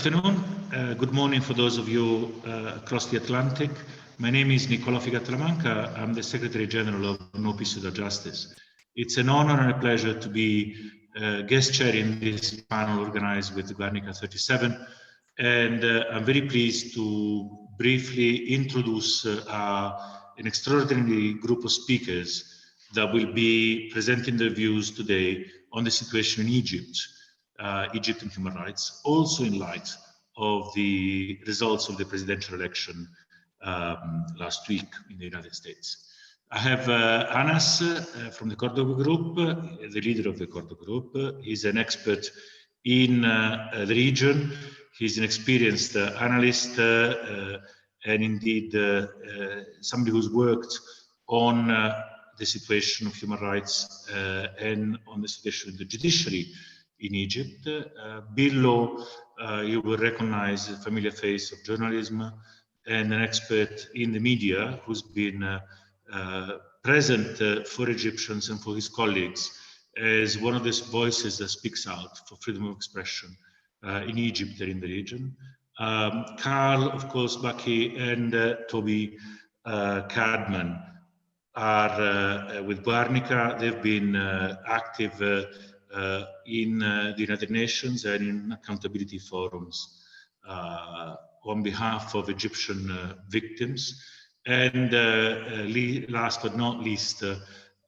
Afternoon. Good morning for those of you across the Atlantic. My name is Nicola Figatalamanca. I'm the Secretary General of No Peace Without Justice. It's an honor and a pleasure to be guest chair in this panel organized with Guernica 37. And I'm very pleased to briefly introduce an extraordinary group of speakers that will be presenting their views today on the situation in Egypt. Egypt and human rights, also in light of the results of the presidential election last week in the United States. I have Anas from the Cordoba group, the leader of the Cordoba group. He's an expert in the region. He's an experienced analyst and indeed somebody who's worked on the situation of human rights and on the situation of the judiciary in Egypt. Below, you will recognize a familiar face of journalism and an expert in the media who's been present for Egyptians and for his colleagues as one of these voices that speaks out for freedom of expression in Egypt and in the region. Carl, of course, Buckley and Toby Cadman are with Guernica. They've been active in the United Nations and in accountability forums on behalf of Egyptian victims. And last but not least,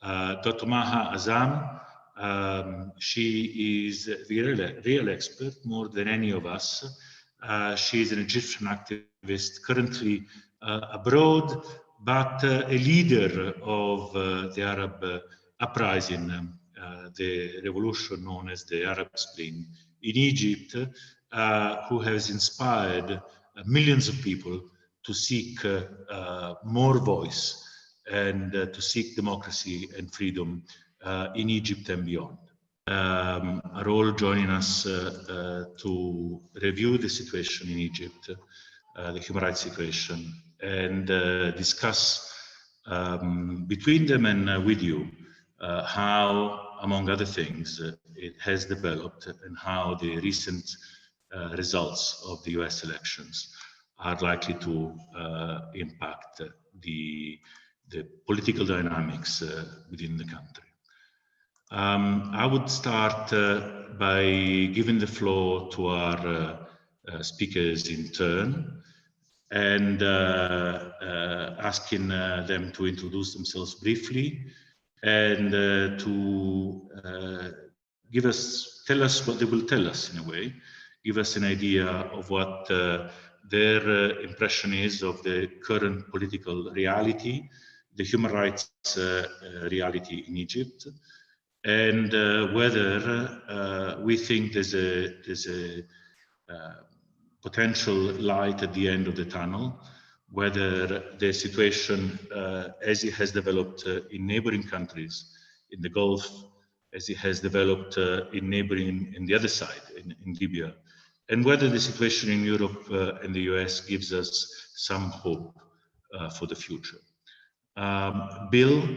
Dr. Maha Azzam. She is the real expert, more than any of us. She is an Egyptian activist currently abroad, but a leader of the Arab uprising, the revolution known as the Arab Spring in Egypt, who has inspired millions of people to seek more voice and to seek democracy and freedom in Egypt and beyond. Are all joining us to review the situation in Egypt, the human rights situation, and discuss between them and with you how, among other things, it has developed and how the recent results of the US elections are likely to impact the political dynamics within the country. I would start by giving the floor to our speakers in turn and asking them to introduce themselves briefly and to tell us what they will tell us in a way, give us an idea of what their impression is of the current political reality, the human rights reality in Egypt, and whether we think there's a potential light at the end of the tunnel, whether the situation as it has developed in neighboring countries in the Gulf, as it has developed in neighboring in the other side, in Libya, and whether the situation in Europe and the US gives us some hope for the future. Bill,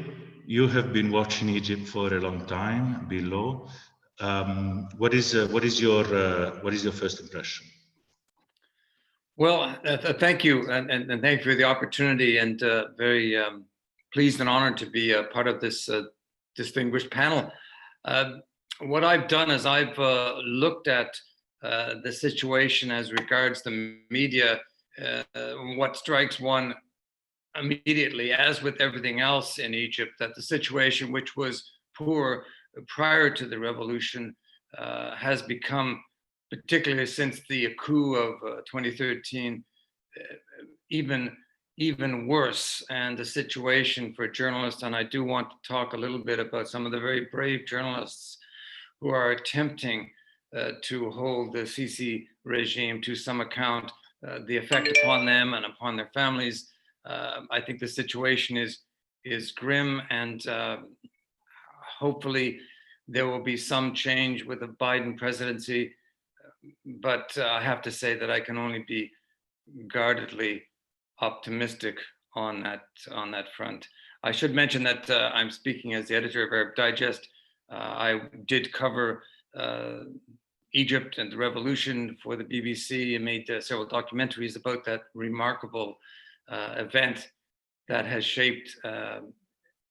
you have been watching Egypt for a long time, below. What is your first impression? Well, thank you, and thank you for the opportunity, and very pleased and honored to be a part of this distinguished panel. What I've done is I've looked at the situation as regards the media. What strikes one immediately, as with everything else in Egypt, that the situation, which was poor prior to the revolution, has become, particularly since the coup of 2013, even worse. And the situation for journalists, and I do want to talk a little bit about some of the very brave journalists who are attempting to hold the Sisi regime to some account, the effect upon them and upon their families. I think the situation is grim, and hopefully there will be some change with the Biden presidency. But I have to say that I can only be guardedly optimistic on that front. I should mention that I'm speaking as the editor of Arab Digest. I did cover Egypt and the revolution for the BBC and made several documentaries about that remarkable event that has shaped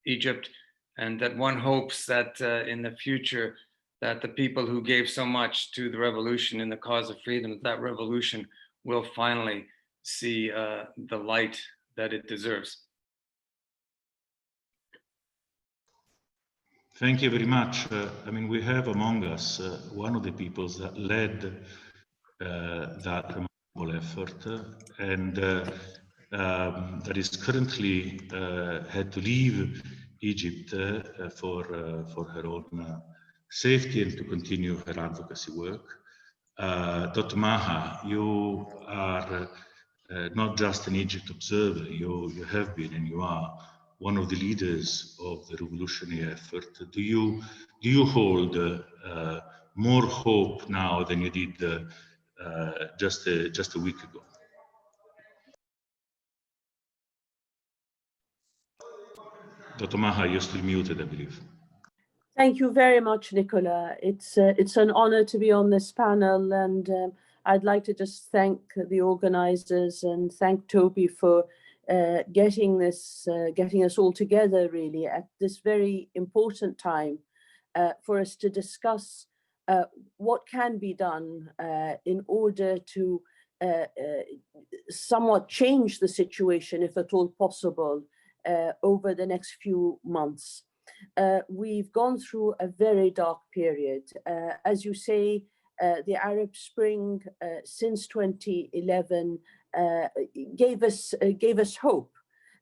Egypt, and that one hopes that in the future that the people who gave so much to the revolution in the cause of freedom, that revolution will finally see the light that it deserves. Thank you very much. I mean, we have among us one of the peoples that led that remarkable effort and that is currently had to leave Egypt for her own safety and to continue her advocacy work. Dr. Maha, you are not just an Egypt observer, you have been and you are one of the leaders of the revolutionary effort. Do you hold more hope now than you did just a week ago? Dr. Maha, you're still muted, I believe. Thank you very much, Nicola. It's an honor to be on this panel, and I'd like to just thank the organizers and thank Toby for getting us all together really at this very important time for us to discuss what can be done in order to somewhat change the situation, if at all possible, over the next few months. We've gone through a very dark period. As you say, the Arab Spring since 2011 gave us hope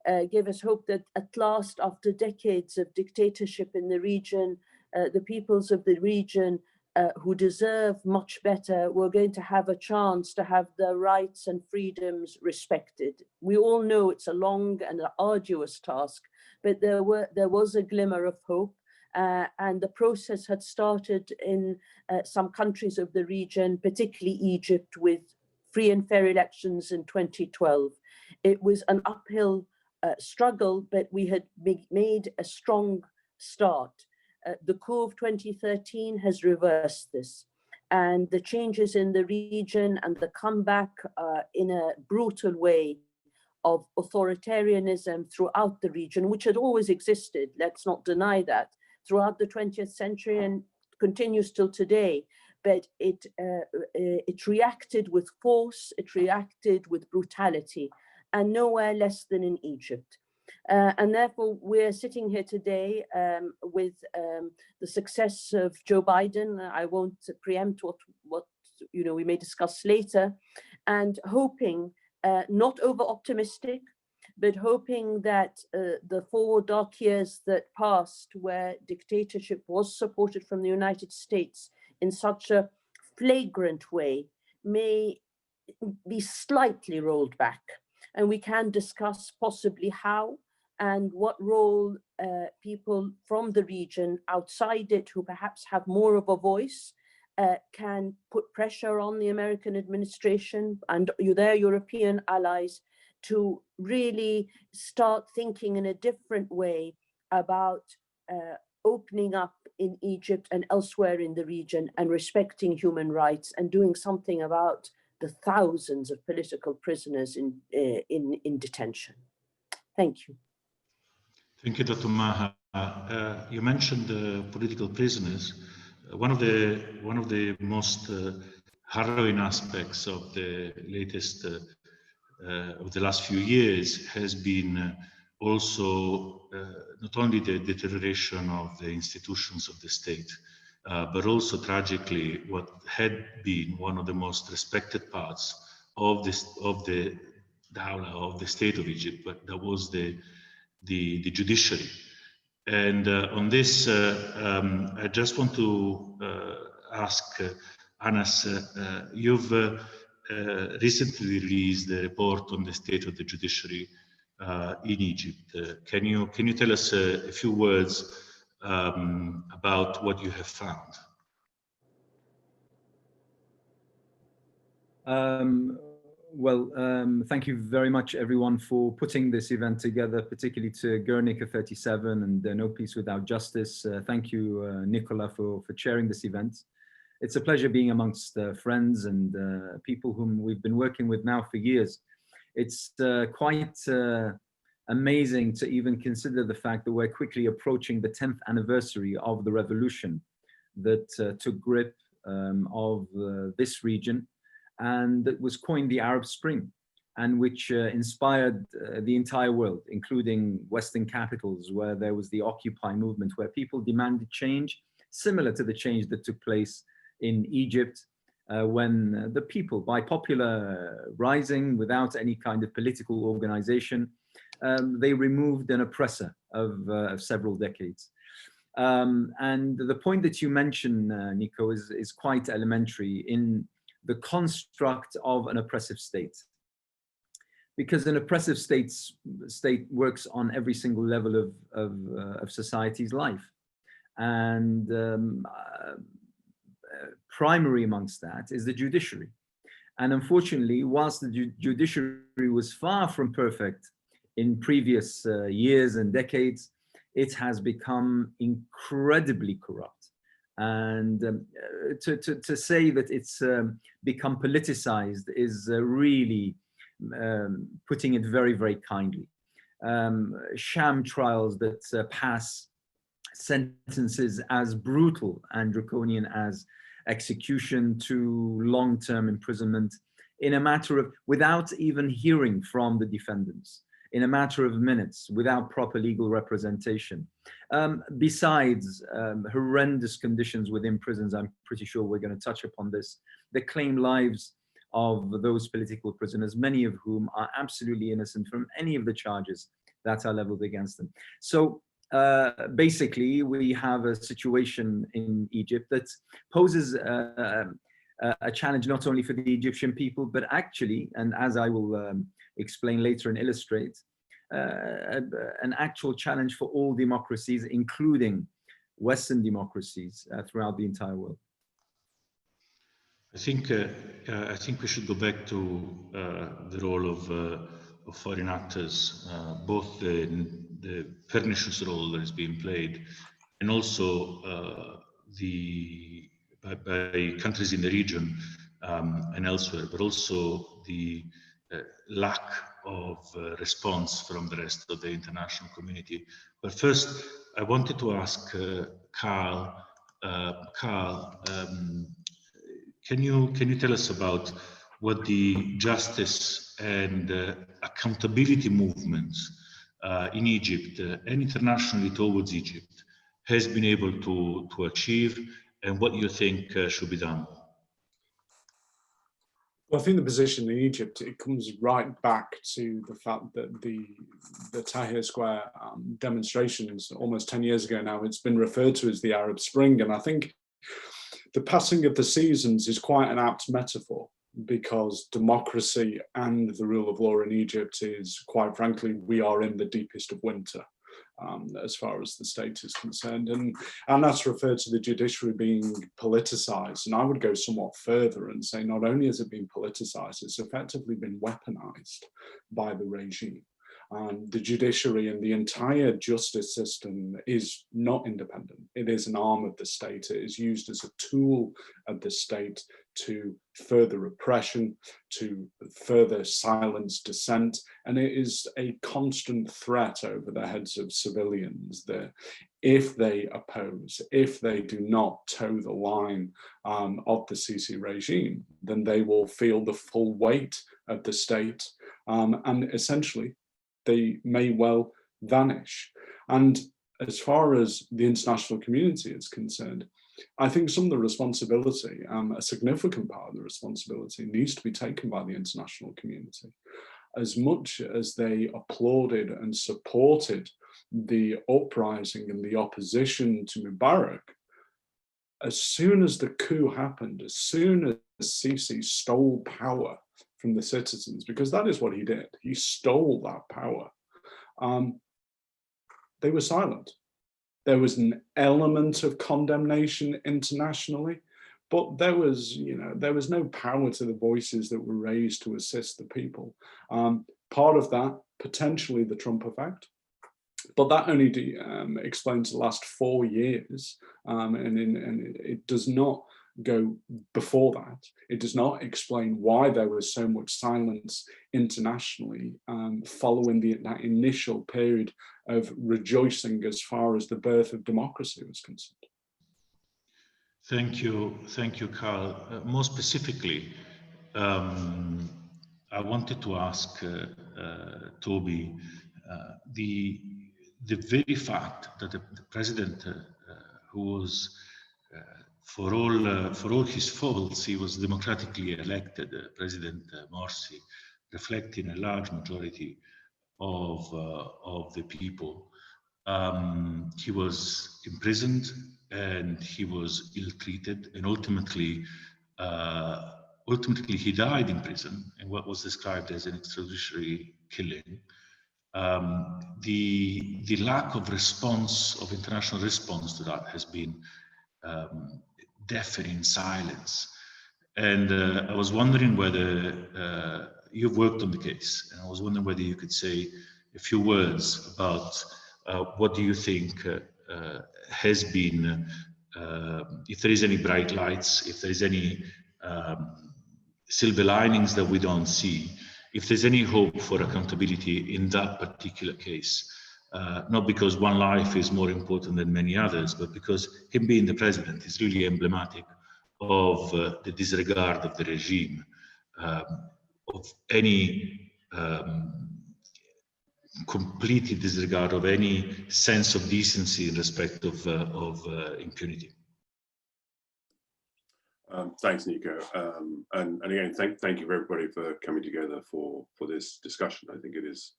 that at last, after decades of dictatorship in the region, the peoples of the region who deserve much better were going to have a chance to have their rights and freedoms respected. We all know it's a long and arduous task, but there was a glimmer of hope, and the process had started in some countries of the region, particularly Egypt, with free and fair elections in 2012. It was an uphill struggle, but we had made a strong start. The coup of 2013 has reversed this, and the changes in the region and the comeback in a brutal way of authoritarianism throughout the region, which had always existed, let's not deny that, throughout the 20th century and continues till today. But it reacted with force, it reacted with brutality, and nowhere less than in Egypt. And therefore, we're sitting here today with the success of Joe Biden. I won't preempt what we may discuss later, and hoping, not over-optimistic, but hoping that the 4 dark years that passed, where dictatorship was supported from the United States in such a flagrant way, may be slightly rolled back. And we can discuss possibly how and what role people from the region outside it, who perhaps have more of a voice, can put pressure on the American administration and their European allies to really start thinking in a different way about opening up in Egypt and elsewhere in the region and respecting human rights and doing something about the thousands of political prisoners in detention. Thank you. Thank you, Dr. Maha. You mentioned political prisoners. One of the most harrowing aspects of the latest of the last few years has been also not only the deterioration of the institutions of the state, but also tragically what had been one of the most respected parts of the Dawla, of the state of Egypt, but that was the judiciary. And on this, I just want to ask Anas, you've recently released a report on the state of the judiciary in Egypt. Can you tell us a few words about what you have found? Thank you very much, everyone, for putting this event together, particularly to Guernica 37 and No Peace Without Justice. Thank you, Nicola, for chairing this event. It's a pleasure being amongst friends and people whom we've been working with now for years. It's quite amazing to even consider the fact that we're quickly approaching the 10th anniversary of the revolution that took grip of this region, and that was coined the Arab Spring, and which inspired the entire world, including Western capitals, where there was the Occupy movement, where people demanded change, similar to the change that took place in Egypt, when the people, by popular rising, without any kind of political organization, they removed an oppressor of several decades. And the point that you mentioned, Nico, is quite elementary in the construct of an oppressive state. Because an oppressive state works on every single level of society's life. And primary amongst that is the judiciary. And unfortunately, whilst the judiciary was far from perfect in previous years and decades, it has become incredibly corrupt. And to say that it's become politicized is really putting it very, very kindly. Sham trials that pass sentences as brutal and draconian as execution to long-term imprisonment in a matter of, without even hearing from the defendants, in a matter of minutes, without proper legal representation. Besides horrendous conditions within prisons, I'm pretty sure we're going to touch upon this, that claim lives of those political prisoners, many of whom are absolutely innocent from any of the charges that are leveled against them. So basically, we have a situation in Egypt that poses a challenge not only for the Egyptian people, but actually, and as I will explain later and illustrate, an actual challenge for all democracies, including Western democracies throughout the entire world. I think we should go back to the role of foreign actors, both the pernicious role that is being played, and also by countries in the region and elsewhere, but also the lack of response from the rest of the international community. But first, I wanted to ask Carl. Can you tell us about what the justice and accountability movements in Egypt and internationally towards Egypt has been able to achieve, and what you think should be done? Well, I think the position in Egypt, it comes right back to the fact that the Tahrir Square demonstrations almost 10 years ago now, it's been referred to as the Arab Spring. And I think the passing of the seasons is quite an apt metaphor, because democracy and the rule of law in Egypt is, quite frankly, we are in the deepest of winter as far as the state is concerned. And that's referred to the judiciary being politicized. And I would go somewhat further and say not only has it been politicized, it's effectively been weaponized by the regime. The judiciary and the entire justice system is not independent. It is an arm of the state. It is used as a tool of the state to further oppression, to further silence dissent, and it is a constant threat over the heads of civilians that if they oppose, if they do not toe the line of the Sisi regime, then they will feel the full weight of the state, and essentially they may well vanish. And as far as the international community is concerned, I think some of the responsibility, a significant part of the responsibility, needs to be taken by the international community. As much as they applauded and supported the uprising and the opposition to Mubarak, as soon as the coup happened, as soon as Sisi stole power from the citizens, because that is what he did, he stole that power, they were silent. There was an element of condemnation internationally, but there was no power to the voices that were raised to assist the people. Part of that, potentially the Trump effect, but that only explains the last 4 years, and it does not go before that. It does not explain why there was so much silence internationally following that initial period of rejoicing as far as the birth of democracy was concerned. Thank you, Carl. More specifically, I wanted to ask Toby, the very fact that the president, who was, for all his faults, he was democratically elected, President Morsi, reflecting a large majority of the people. He was imprisoned and he was ill-treated, and ultimately he died in prison in what was described as an extrajudiciary killing. The lack of response, of international response to that, has been deafening silence. And I was wondering whether you've worked on the case, and I was wondering whether you could say a few words about what do you think has been, if there is any bright lights, if there is any silver linings that we don't see, if there's any hope for accountability in that particular case, not because one life is more important than many others, but because him being the president is really emblematic of the disregard of the regime, of any completely disregard of any sense of decency in respect of impunity. Thanks, Nico. And again, thank you for everybody for coming together for this discussion. I think it is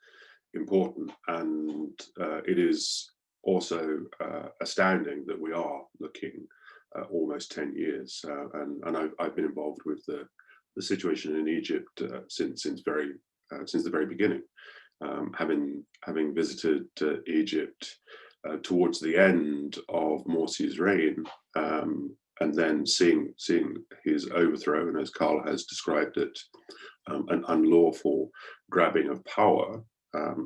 important, and it is also astounding that we are looking almost 10 years. And I've been involved with the situation in Egypt since the very beginning. Having visited Egypt towards the end of Morsi's reign, and then seeing his overthrow, and as Carl has described it, an unlawful grabbing of power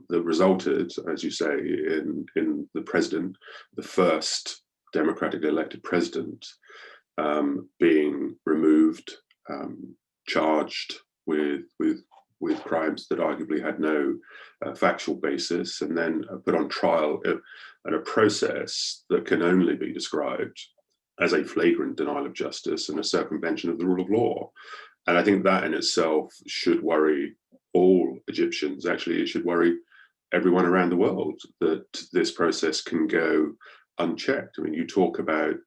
that resulted, as you say, in the president, the first democratically elected president, being removed, charged with crimes that arguably had no factual basis, and then put on trial at a process that can only be described as a flagrant denial of justice and a circumvention of the rule of law. And I think that in itself should worry all Egyptians. Actually, it should worry everyone around the world, that this process can go unchecked. I mean, you talk about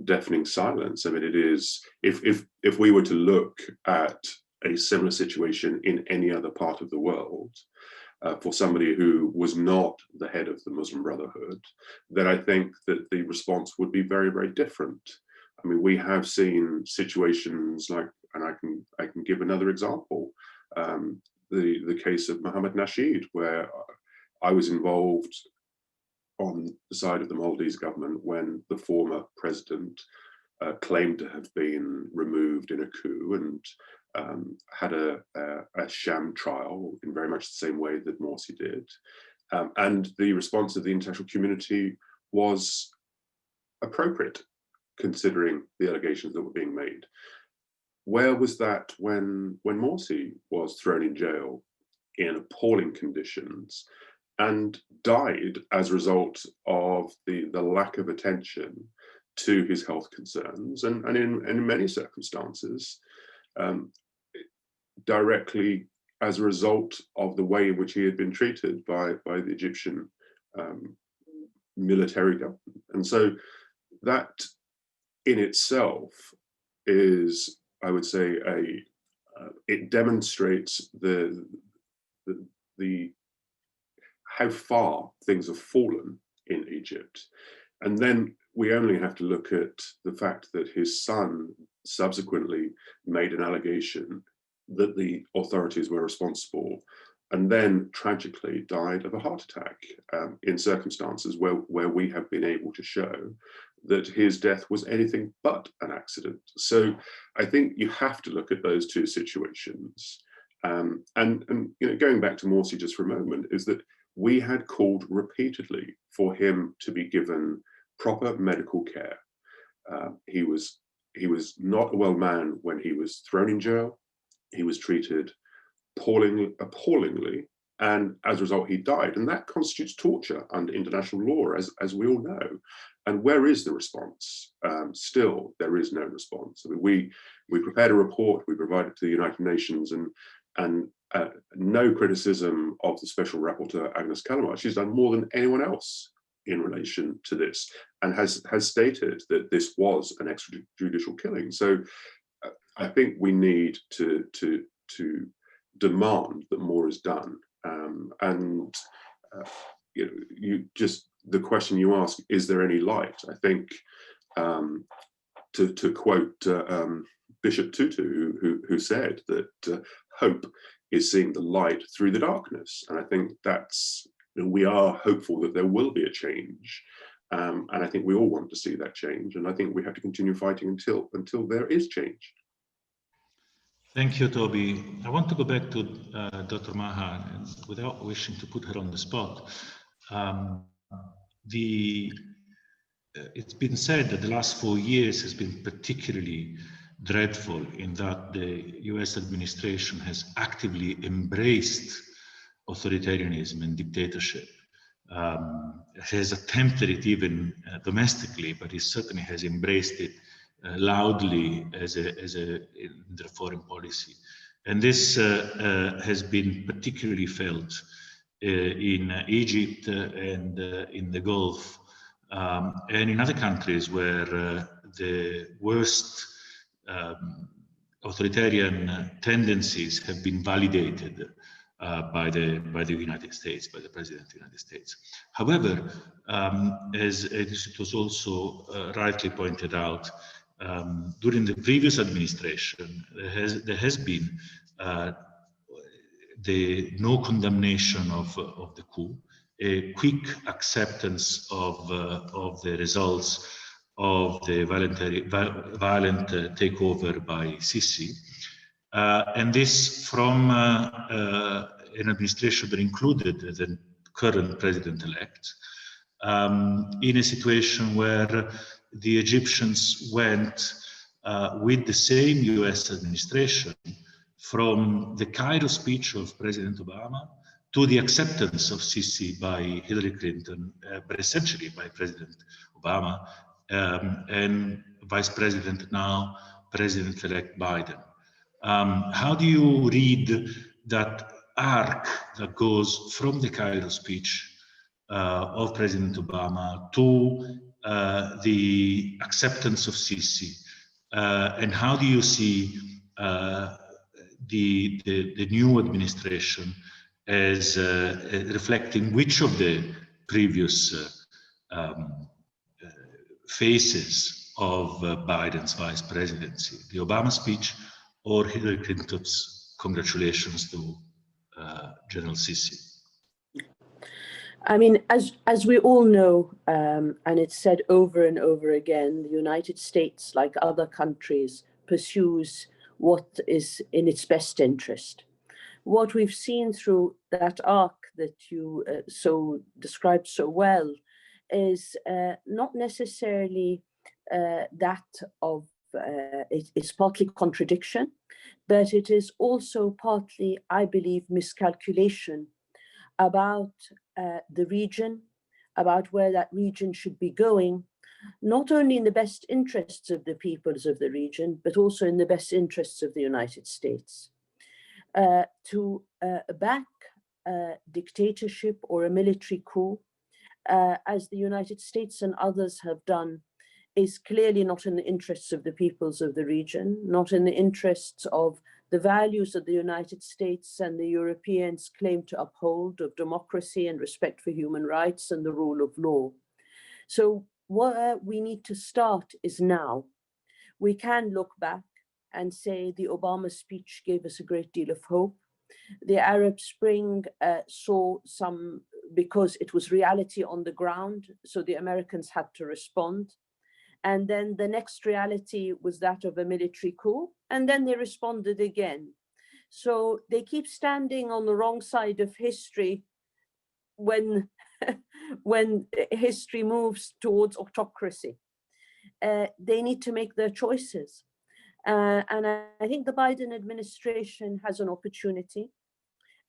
deafening silence. I mean, it is, if we were to look at a similar situation in any other part of the world, for somebody who was not the head of the Muslim Brotherhood, then I think that the response would be very, very different. I mean, we have seen situations like, and I can give another example, the case of Mohammed Nasheed, where I was involved on the side of the Maldives government when the former president claimed to have been removed in a coup, and had a sham trial in very much the same way that Morsi did. And the response of the international community was appropriate, considering the allegations that were being made. Where was that when Morsi was thrown in jail in appalling conditions and died as a result of the lack of attention to his health concerns, and in many circumstances, directly as a result of the way in which he had been treated by the Egyptian military government. And so that in itself is, I would say, it demonstrates the how far things have fallen in Egypt. And then we only have to look at the fact that his son subsequently made an allegation that the authorities were responsible, and then tragically died of a heart attack in circumstances where we have been able to show that his death was anything but an accident. So I think you have to look at those two situations. And you know, going back to Morsi just for a moment, is that we had called repeatedly for him to be given proper medical care. He was he was not a well man when he was thrown in jail. He was treated appallingly, and as a result, he died. And that constitutes torture under international law, as we all know. And where is the response? Still, there is no response. I mean, we prepared a report, we provided it to the United Nations, and no criticism of the Special Rapporteur Agnes Callamard. She's done more than anyone else in relation to this, and has stated that this was an extrajudicial killing. So I think we need to demand that more is done. You know, the question you ask, is there any light? I think, to quote Bishop Tutu, who said that hope is seeing the light through the darkness. And I think we are hopeful that there will be a change. And I think we all want to see that change. And I think we have to continue fighting until there is change. Thank you, Toby. I want to go back to Dr. Maha, and without wishing to put her on the spot. It's been said that the last 4 years has been particularly dreadful in that the US administration has actively embraced authoritarianism and dictatorship. Has attempted it even domestically, but it certainly has embraced it loudly in their foreign policy. And this has been particularly felt in Egypt and in the Gulf, and in other countries where the worst authoritarian tendencies have been validated by the United States, by the President of the United States. However, as it was also rightly pointed out, during the previous administration, there has been the no condemnation of the coup, a quick acceptance of the results of the violent takeover by Sisi, and this from an administration that included the current president-elect, in a situation where the Egyptians went with the same US administration from the Cairo speech of President Obama to the acceptance of Sisi by Hillary Clinton, but essentially by President Obama, and Vice President now, President-elect Biden. How do you read that arc that goes from the Cairo speech of President Obama to the acceptance of Sisi, and how do you see the new administration as reflecting which of the previous phases of Biden's vice presidency, the Obama speech or Hillary Clinton's congratulations to General Sisi? I mean, as we all know, and it's said over and over again, the United States, like other countries, pursues what is in its best interest. What we've seen through that arc that you described so well is not necessarily that of, it's partly contradiction, but it is also partly, I believe, miscalculation about the region, about where that region should be going, not only in the best interests of the peoples of the region, but also in the best interests of the United States. To back a dictatorship or a military coup, as the United States and others have done, is clearly not in the interests of the peoples of the region, not in the interests of the values that the United States and the Europeans claim to uphold, of democracy and respect for human rights and the rule of law. So where we need to start is now. We can look back and say the Obama speech gave us a great deal of hope. The Arab Spring saw some, because it was reality on the ground, so the Americans had to respond. And then the next reality was that of a military coup, and then they responded again. So they keep standing on the wrong side of history when, when history moves towards autocracy. they need to make their choices. And I think the Biden administration has an opportunity,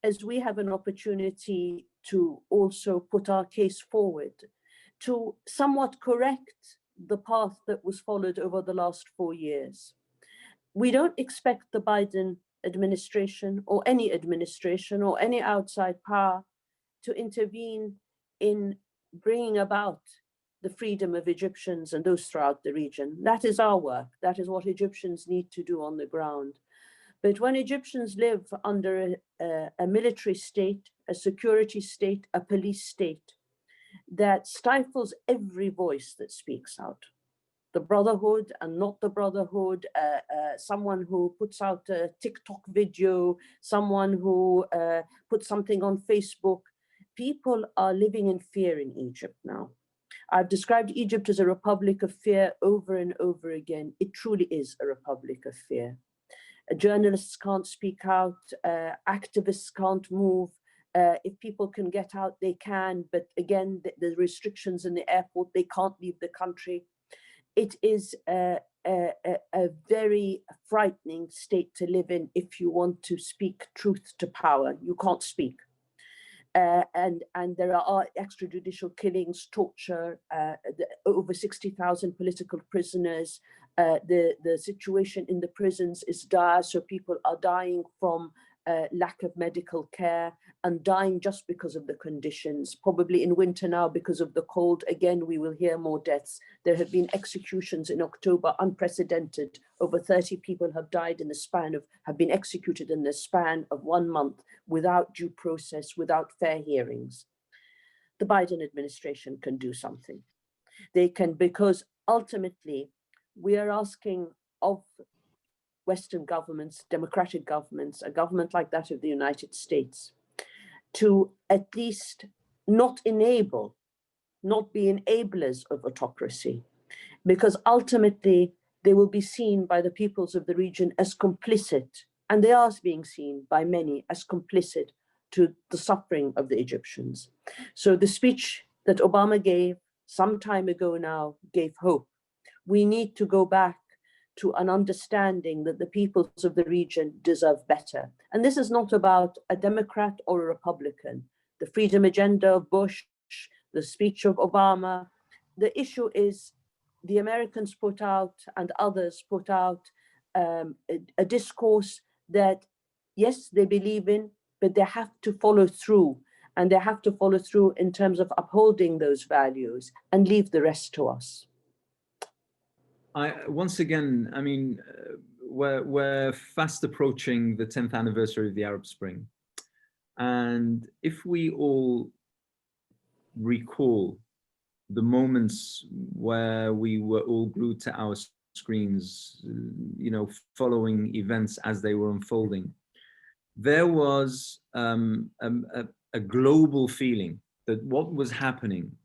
as we have an opportunity to also put our case forward, to somewhat correct the path that was followed over the last 4 years. We don't expect the Biden administration or any outside power to intervene in bringing about the freedom of Egyptians and those throughout the region. That is our work. That is what Egyptians need to do on the ground. But when Egyptians live under a military state, a security state, a police state that stifles every voice that speaks out, the Brotherhood and not the Brotherhood, someone who puts out a TikTok video, someone who puts something on Facebook, people are living in fear in Egypt now. I've described Egypt as a republic of fear over and over again. It truly is a republic of fear. Journalists can't speak out, activists can't move. If people can get out, they can, but again, the restrictions in the airport, they can't leave the country. It is a very frightening state to live in if you want to speak truth to power. You can't speak. And there are extrajudicial killings, torture, over 60,000 political prisoners. The situation in the prisons is dire, so people are dying from lack of medical care and dying just because of the conditions. Probably in winter now because of the cold, again, we will hear more deaths. There have been executions in October, unprecedented. Over 30 people have died have been executed in the span of 1 month without due process, without fair hearings. The Biden administration can do something. They can, because ultimately we are asking of Western governments, democratic governments, a government like that of the United States, to at least not be enablers of autocracy, because ultimately they will be seen by the peoples of the region as complicit, and they are being seen by many as complicit to the suffering of the Egyptians. So the speech that Obama gave some time ago now gave hope. We need to go back to an understanding that the peoples of the region deserve better. And this is not about a Democrat or a Republican. The freedom agenda of Bush, the speech of Obama, the issue is the Americans put out and others put out a discourse that, yes, they believe in, but they have to follow through. And they have to follow through in terms of upholding those values and leave the rest to us. Once again, I mean, we're fast approaching the 10th anniversary of the Arab Spring. And if we all recall the moments where we were all glued to our screens, following events as they were unfolding, there was a global feeling that what was happening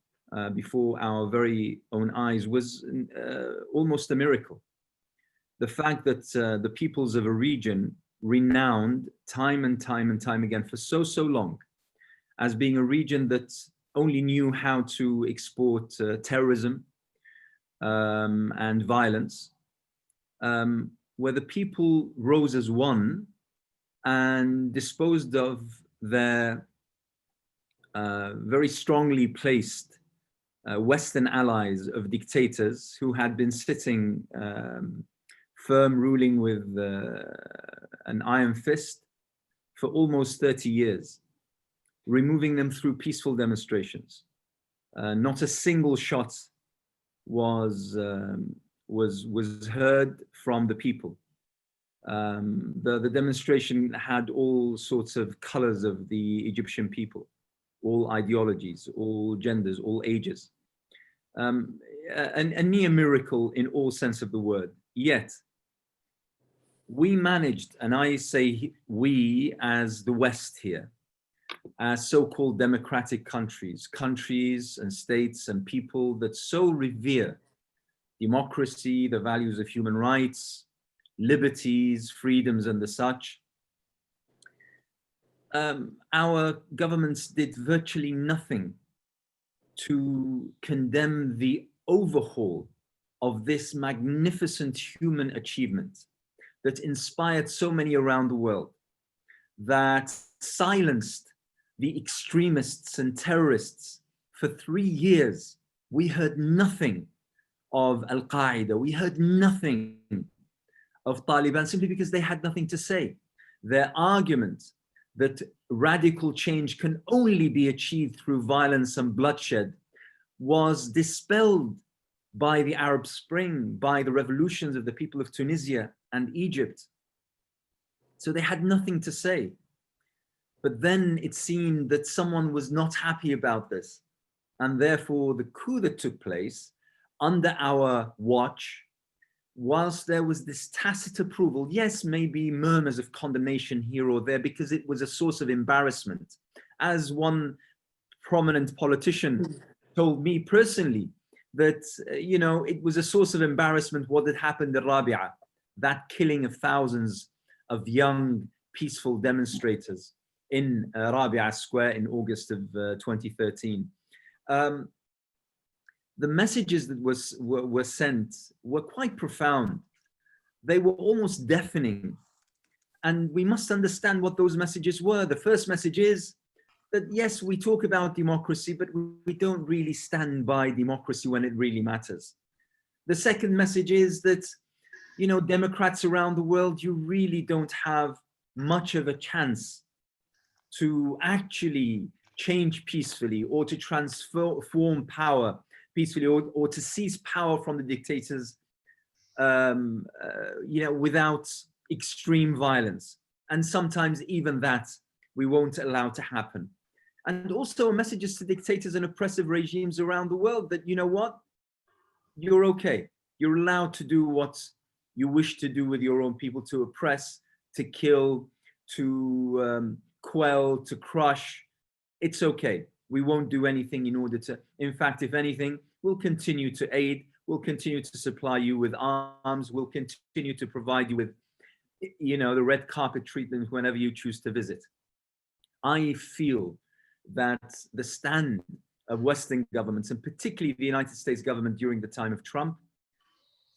before our very own eyes was almost a miracle. The fact that the peoples of a region renowned time and time again for so long as being a region that only knew how to export terrorism and violence, where the people rose as one and disposed of their very strongly placed Western allies of dictators who had been sitting firm, ruling with an iron fist for almost 30 years, removing them through peaceful demonstrations. Not a single shot was heard from the people. The demonstration had all sorts of colors of the Egyptian people, all ideologies, all genders, all ages. A near miracle in all sense of the word. Yet, we managed, and I say we as the West here, as so-called democratic countries and states and people that so revere democracy, the values of human rights, liberties, freedoms, and the such. Our governments did virtually nothing to condemn the overhaul of this magnificent human achievement that inspired so many around the world, that silenced the extremists and terrorists. For 3 years, we heard nothing of Al-Qaeda. We heard nothing of Taliban simply because they had nothing to say. Their argument that radical change can only be achieved through violence and bloodshed was dispelled by the Arab Spring, by the revolutions of the people of Tunisia and Egypt. So they had nothing to say. But then it seemed that someone was not happy about this. And therefore the coup that took place under our watch, whilst there was this tacit approval, yes, maybe murmurs of condemnation here or there, because it was a source of embarrassment. As one prominent politician told me personally, that, it was a source of embarrassment what had happened at Rabia, that killing of thousands of young, peaceful demonstrators in Rabia Square in August of 2013. The messages that were sent were quite profound. They were almost deafening. And we must understand what those messages were. The first message is that, yes, we talk about democracy, but we don't really stand by democracy when it really matters. The second message is that, Democrats around the world, you really don't have much of a chance to actually change peacefully or to transform power peacefully or to seize power from the dictators, without extreme violence. And sometimes even that we won't allow to happen. And also messages to dictators and oppressive regimes around the world that, you're okay. You're allowed to do what you wish to do with your own people, to oppress, to kill, to quell, to crush. It's okay. We won't do anything in order to, in fact, if anything, we'll continue to aid, we'll continue to supply you with arms, we'll continue to provide you with, the red carpet treatment whenever you choose to visit. I feel that the stand of Western governments, and particularly the United States government during the time of Trump,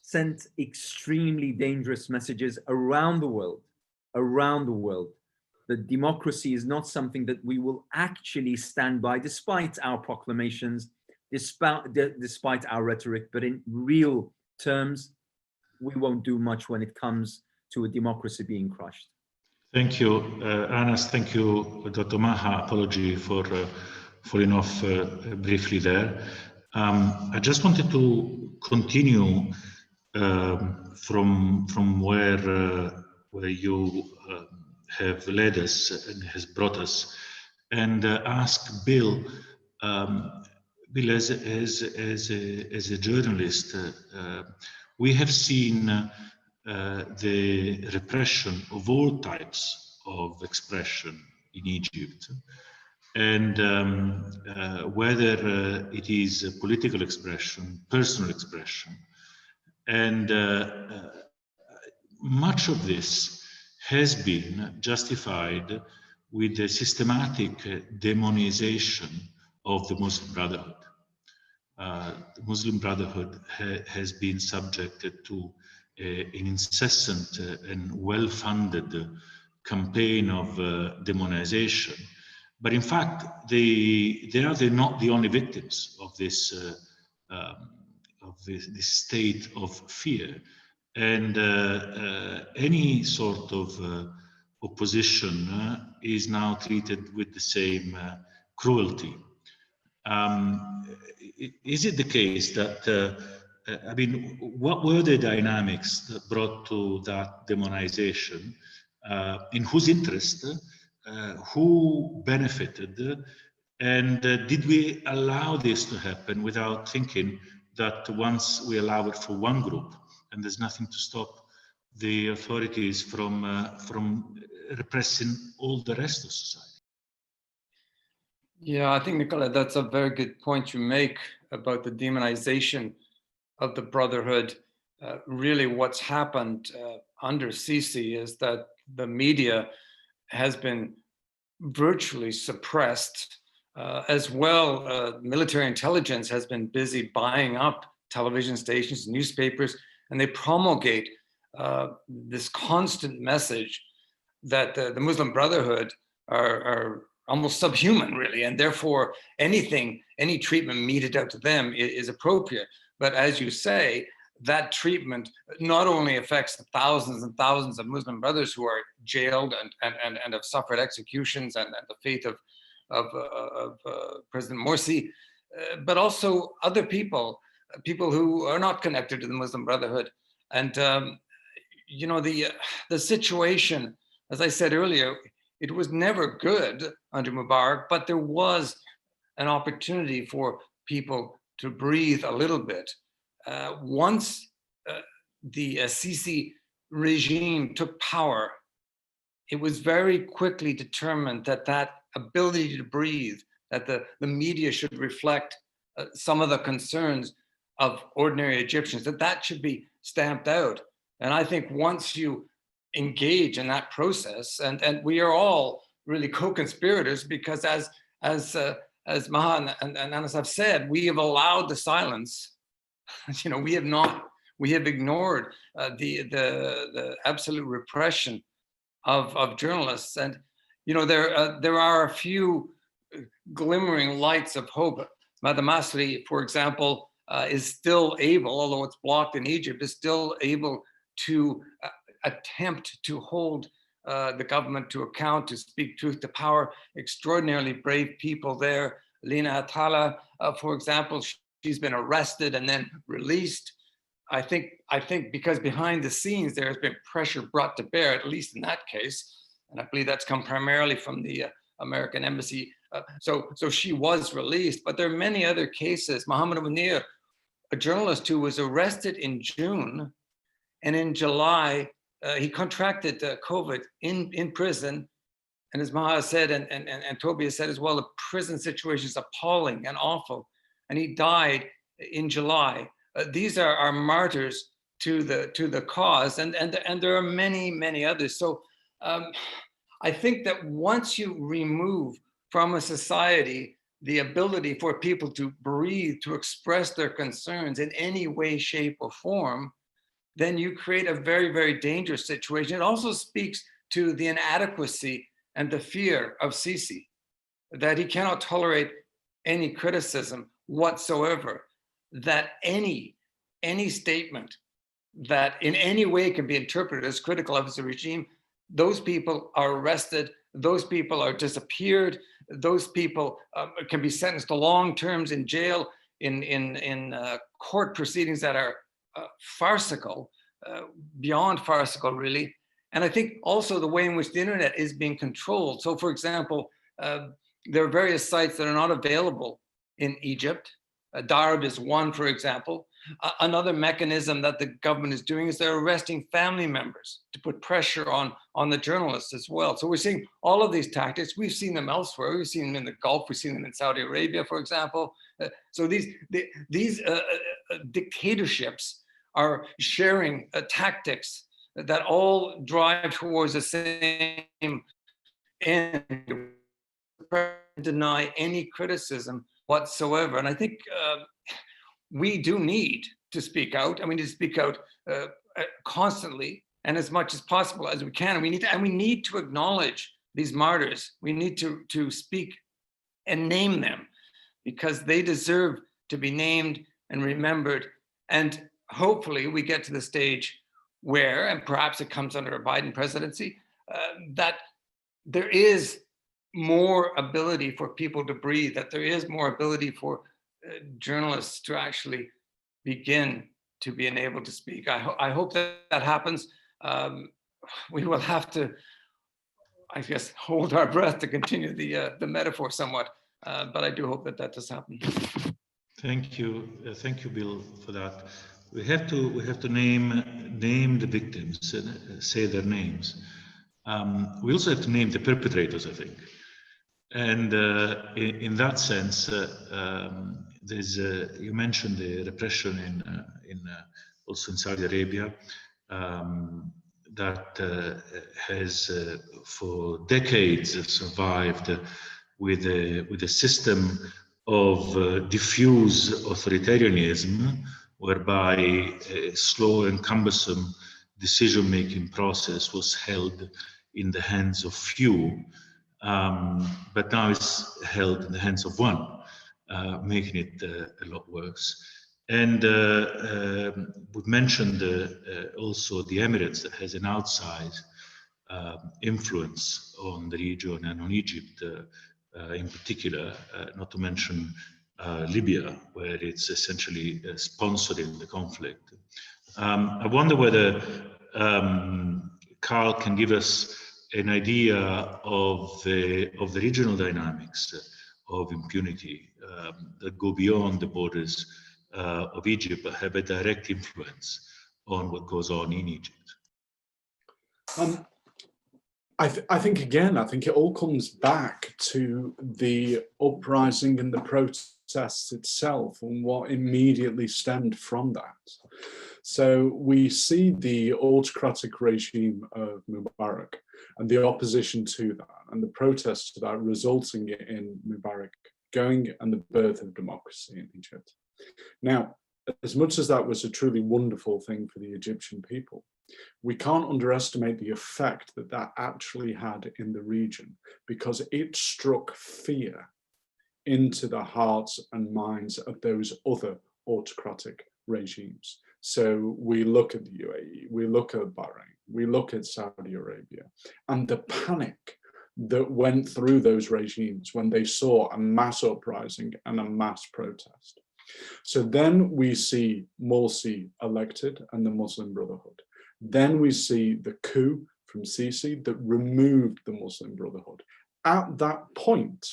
sent extremely dangerous messages around the world, that democracy is not something that we will actually stand by, despite our proclamations, despite our rhetoric, but in real terms, we won't do much when it comes to a democracy being crushed. Thank you, Anas. Thank you, Dr. Maha. Apology for falling off briefly there. I just wanted to continue from where you have led us and has brought us, and ask Bill. Bill, as a journalist, we have seen the repression of all types of expression in Egypt, and whether it is political expression, personal expression, and much of this has been justified with the systematic demonization of the Muslim Brotherhood. The Muslim Brotherhood has been subjected to an incessant and well-funded campaign of demonization. But in fact, they are not the only victims of this state of fear. And any sort of opposition is now treated with the same cruelty. Is it the case that, what were the dynamics that brought to that demonization? In whose interest? Who benefited? And did we allow this to happen without thinking that once we allow it for one group, and there's nothing to stop the authorities from repressing all the rest of society? Yeah, I think, Nicola, that's a very good point you make about the demonization of the Brotherhood. Really what's happened under Sisi is that the media has been virtually suppressed. As well, military intelligence has been busy buying up television stations, newspapers, and they promulgate this constant message that the Muslim Brotherhood are almost subhuman, really, and therefore any treatment meted out to them is appropriate. But as you say, that treatment not only affects the thousands and thousands of Muslim brothers who are jailed and have suffered executions and the fate of President Morsi, but also other people who are not connected to the Muslim Brotherhood. And you know, the situation, as I said earlier, it was never good under Mubarak, but there was an opportunity for people to breathe a little bit. Once the Sisi regime took power, it was very quickly determined that that ability to breathe, that the media should reflect some of the concerns of ordinary Egyptians, that should be stamped out. And I think once you engage in that process, and we are all really co-conspirators, because as Maha and Anas have said, we have allowed the silence. You know, we have ignored the absolute repression of journalists. And you know, there are a few glimmering lights of hope. Madam Masri, for example, is still able, although it's blocked in Egypt, is still able to attempt to hold the government to account, to speak truth to power. Extraordinarily brave people there. Lina Atala, for example, she's been arrested and then released. I think because behind the scenes there has been pressure brought to bear, at least in that case, and I believe that's come primarily from the American embassy. So she was released, but there are many other cases. Mohammed Munir, a journalist who was arrested in June, and in July he contracted COVID in prison. And as Maha said, and Toby has said as well, the prison situation is appalling and awful. And he died in July. These are martyrs to the cause, and there are many others. So I think that once you remove from a society the ability for people to breathe, to express their concerns in any way, shape, or form, then you create a very dangerous situation. It also speaks to the inadequacy and the fear of Sisi, that he cannot tolerate any criticism whatsoever, that any statement that in any way can be interpreted as critical of the regime, those people are arrested, those people are disappeared, those people can be sentenced to long terms in jail, in court proceedings that are farcical, beyond farcical, really. And I think also the way in which the internet is being controlled. So for example, there are various sites that are not available in Egypt. Darb is one, for example. Another mechanism that the government is doing is they're arresting family members to put pressure on the journalists as well. So we're seeing all of these tactics. We've seen them elsewhere. We've seen them in the Gulf. We've seen them in Saudi Arabia, for example. So these dictatorships are sharing tactics that all drive towards the same end, deny any criticism whatsoever. And I think we do need to speak out. I mean, to speak out constantly and as much as possible as we can. And we need to acknowledge these martyrs. We need to speak and name them, because they deserve to be named and remembered. And hopefully we get to the stage where, and perhaps it comes under a Biden presidency, that there is more ability for people to breathe, that there is more ability for journalists to actually begin to be enabled to speak. I hope that happens. We will have to, I guess, hold our breath to continue the metaphor somewhat, but I do hope that does happen. Thank you, Bill, for that. We have to name the victims and say their names. We also have to name the perpetrators, I think. And in that sense, there's you mentioned the repression in also in Saudi Arabia that has for decades survived with a system of diffuse authoritarianism, whereby a slow and cumbersome decision-making process was held in the hands of few, but now it's held in the hands of one, making it a lot worse. And we've mentioned also the Emirates that has an outsized influence on the region and on Egypt in particular, not to mention Libya, where it's essentially sponsoring the conflict. I wonder whether Carl can give us an idea of the regional dynamics of impunity that go beyond the borders of Egypt, but have a direct influence on what goes on in Egypt. I think it all comes back to the uprising and the protests itself and what immediately stemmed from that. So we see the autocratic regime of Mubarak and the opposition to that and the protests to that resulting in Mubarak going and the birth of democracy in Egypt. Now, as much as that was a truly wonderful thing for the Egyptian people, we can't underestimate the effect that that actually had in the region, because it struck fear into the hearts and minds of those other autocratic regimes. So we look at the UAE, we look at Bahrain, we look at Saudi Arabia, and the panic that went through those regimes when they saw a mass uprising and a mass protest. So then we see Morsi elected and the Muslim Brotherhood. Then we see the coup from Sisi that removed the Muslim Brotherhood. At that point,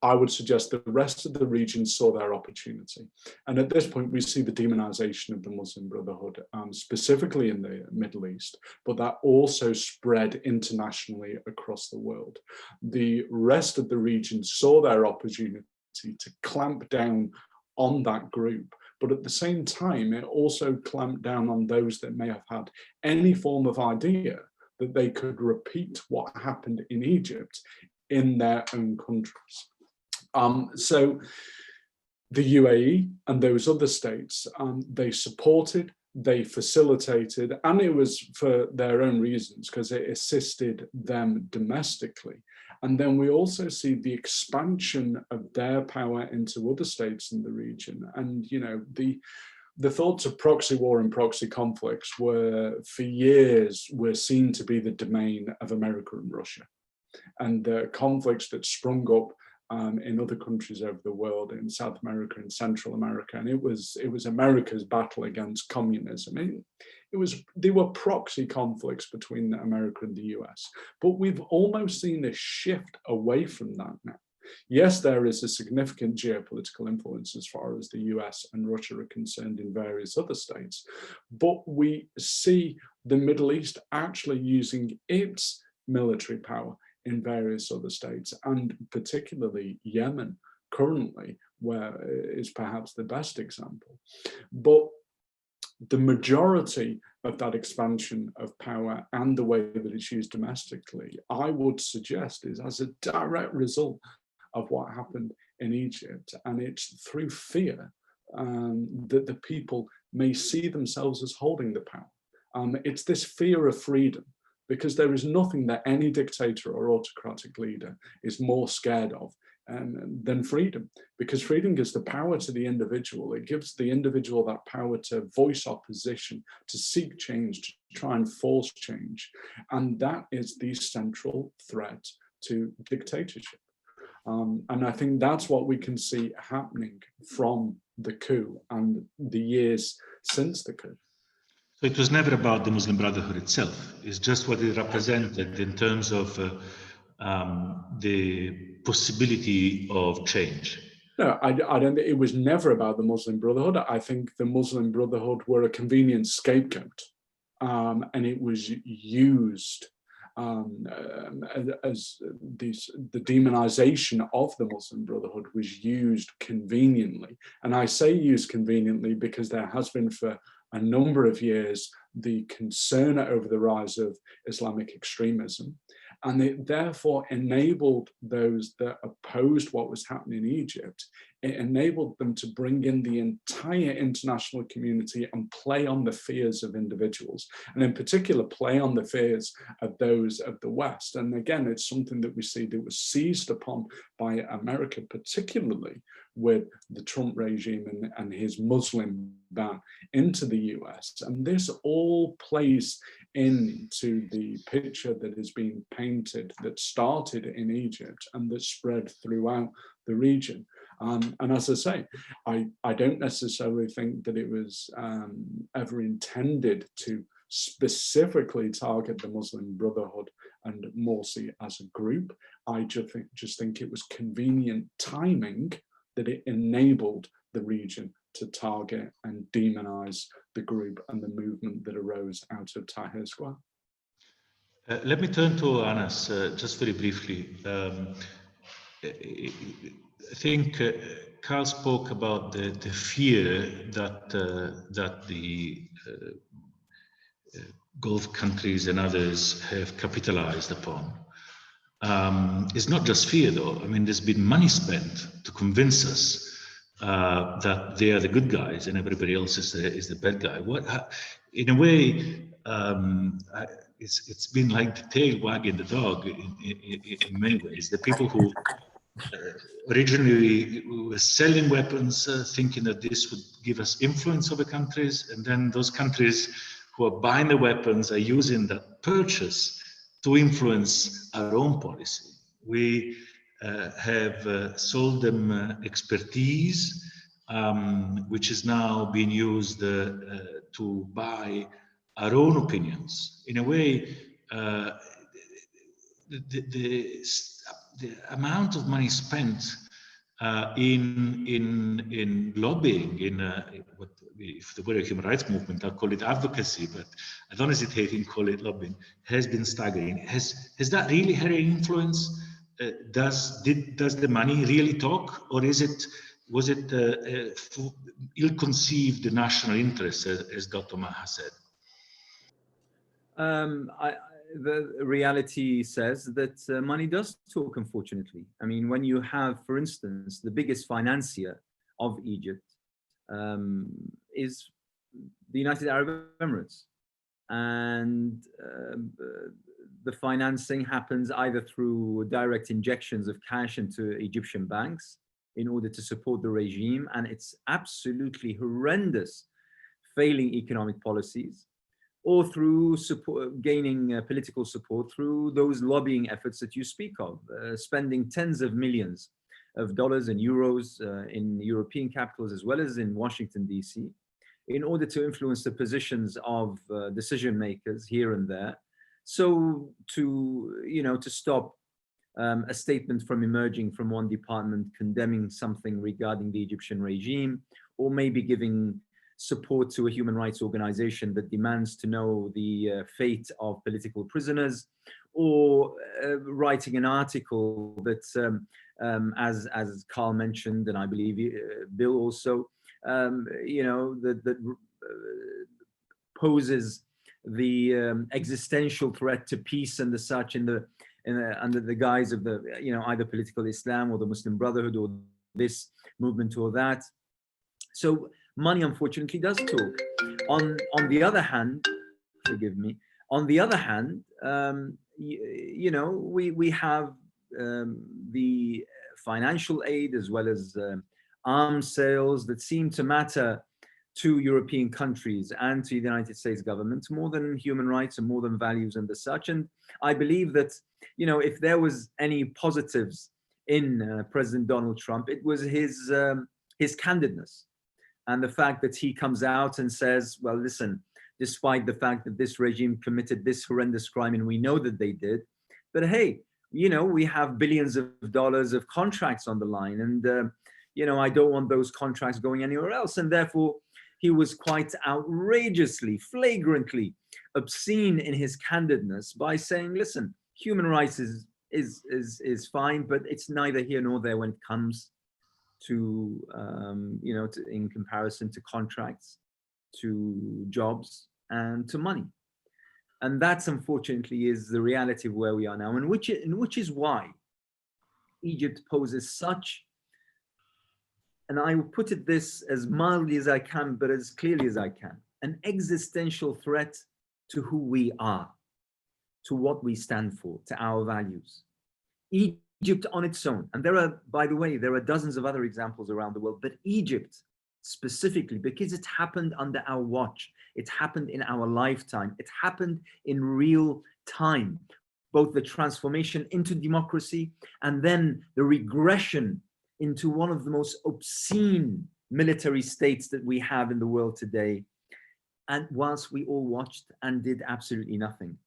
I would suggest the rest of the region saw their opportunity. And at this point, we see the demonization of the Muslim Brotherhood, specifically in the Middle East, but that also spread internationally across the world. The rest of the region saw their opportunity to clamp down on that group. But at the same time, it also clamped down on those that may have had any form of idea that they could repeat what happened in Egypt in their own countries. So the UAE and those other states, they supported, they facilitated, and it was for their own reasons because it assisted them domestically. And then we also see the expansion of their power into other states in the region. And, you know, the thoughts of proxy war and proxy conflicts were, for years, were seen to be the domain of America and Russia. And the conflicts that sprung up in other countries over the world, in South America and Central America, and it was America's battle against communism. They were proxy conflicts between America and the US, but we've almost seen a shift away from that now. Yes, there is a significant geopolitical influence as far as the US and Russia are concerned in various other states, but we see the Middle East actually using its military power in various other states, and particularly Yemen currently, where is perhaps the best example. But the majority of that expansion of power and the way that it's used domestically, I would suggest, is as a direct result of what happened in Egypt. And it's through fear that the people may see themselves as holding the power. It's this fear of freedom, because there is nothing that any dictator or autocratic leader is more scared of than freedom, because freedom gives the power to the individual. It gives the individual that power to voice opposition, to seek change, to try and force change. And that is the central threat to dictatorship. And I think that's what we can see happening from the coup and the years since the coup. So it was never about the Muslim Brotherhood itself. It's just what it represented in terms of the possibility of change. No, I don't think it was never about the Muslim Brotherhood. I think the Muslim Brotherhood were a convenient scapegoat, and it was used as the demonization of the Muslim Brotherhood was used conveniently. And I say used conveniently because there has been for a number of years the concern over the rise of Islamic extremism. And it therefore enabled those that opposed what was happening in Egypt, it enabled them to bring in the entire international community and play on the fears of individuals, and in particular play on the fears of those of the West. And again, it's something that we see that was seized upon by America, particularly with the Trump regime and his Muslim ban into the US. And this all plays into the picture that has been painted that started in Egypt and that spread throughout the region. And as I say, I don't necessarily think that it was ever intended to specifically target the Muslim Brotherhood and Morsi as a group. I just think it was convenient timing that it enabled the region to target and demonize the group and the movement that arose out of Tahrir Square. Let me turn to Anas just very briefly. I think Carl spoke about the fear that the Gulf countries and others have capitalized upon. It's not just fear, though. I mean, there's been money spent to convince us that they are the good guys and everybody else is the bad guy. In a way, it's been like the tail wagging the dog in many ways. The people who originally were selling weapons, thinking that this would give us influence over countries, and then those countries who are buying the weapons are using that purchase to influence our own policy. We have sold them expertise, which is now being used to buy our own opinions. In a way, the amount of money spent in lobbying, in what, if there were a human rights movement, I'll call it advocacy, but I don't hesitate in calling it lobbying, has been staggering. Has that really had an influence? Does the money really talk, or was it ill-conceived national interest, as Dr. Maha said? The reality says that money does talk, unfortunately. I mean, when you have, for instance, the biggest financier of Egypt is the United Arab Emirates. And the financing happens either through direct injections of cash into Egyptian banks in order to support the regime and its absolutely horrendous failing economic policies, or through support, gaining political support through those lobbying efforts that you speak of, spending tens of millions of dollars and euros in European capitals as well as in Washington, D.C., in order to influence the positions of decision makers here and there. So to stop a statement from emerging from one department condemning something regarding the Egyptian regime, or maybe giving support to a human rights organization that demands to know the fate of political prisoners, or writing an article that, as Carl mentioned, and I believe Bill also, that poses the existential threat to peace and the such under the guise of the either political Islam or the Muslim Brotherhood or this movement or that. So money, unfortunately, does talk. On the other hand, forgive me. On the other hand, we have the financial aid as well as arms sales that seem to matter to European countries and to the United States government more than human rights and more than values and the such. And I believe that, if there was any positives in President Donald Trump, it was his candidness. And the fact that he comes out and says, well, listen, despite the fact that this regime committed this horrendous crime, and we know that they did, but hey, we have billions of dollars of contracts on the line, and, I don't want those contracts going anywhere else. And therefore, he was quite outrageously, flagrantly obscene in his candidness by saying, listen, human rights is fine, but it's neither here nor there when it comes to, in comparison to contracts, to jobs, and to money. And that's unfortunately is the reality of where we are now, and which is why Egypt poses such, and I will put it this as mildly as I can, but as clearly as I can, an existential threat to who we are, to what we stand for, to our values. Egypt on its own, and there are, by the way, there are dozens of other examples around the world, but Egypt specifically, because it happened under our watch, it happened in our lifetime, it happened in real time, both the transformation into democracy and then the regression into one of the most obscene military states that we have in the world today. And whilst we all watched and did absolutely nothing,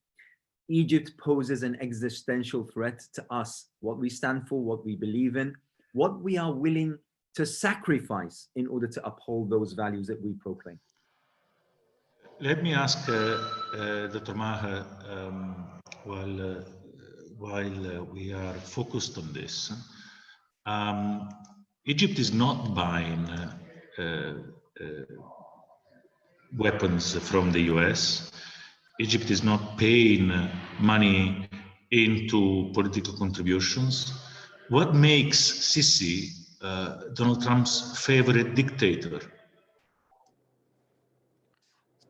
Egypt poses an existential threat to us, what we stand for, what we believe in, what we are willing to sacrifice in order to uphold those values that we proclaim. Let me ask Dr. Maha, while we are focused on this, Egypt is not buying weapons from the US. Egypt is not paying money into political contributions. What makes Sisi Donald Trump's favorite dictator?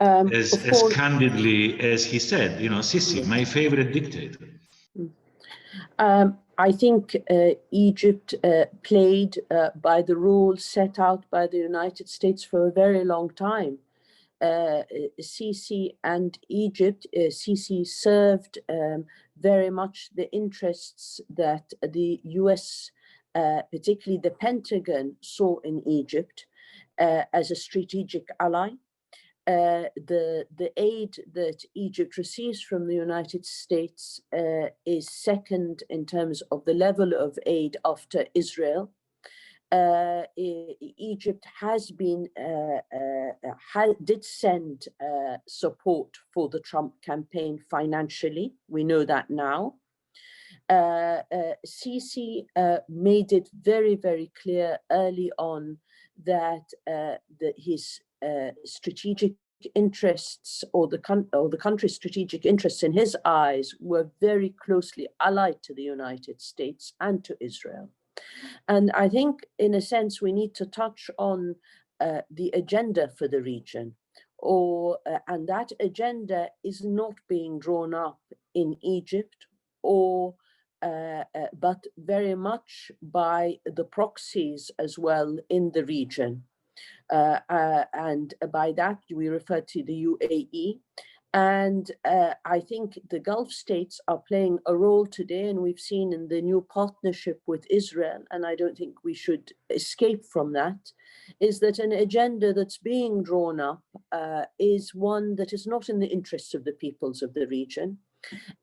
As candidly as he said, you know, Sisi, my favorite dictator. I think Egypt played by the rules set out by the United States for a very long time. Sisi and Egypt, Sisi served very much the interests that the US, particularly the Pentagon, saw in Egypt as a strategic ally. The aid that Egypt receives from the United States is second in terms of the level of aid after Israel. Egypt has been did send support for the Trump campaign financially. We know that now. Sisi made it very, very clear early on that his strategic interests, or the country's strategic interests in his eyes, were very closely allied to the United States and to Israel. And I think, in a sense, we need to touch on the agenda for the region, and that agenda is not being drawn up in Egypt, but very much by the proxies as well in the region. And by that, we refer to the UAE. And I think the Gulf states are playing a role today, and we've seen in the new partnership with Israel, and I don't think we should escape from that, is that an agenda that's being drawn up is one that is not in the interests of the peoples of the region.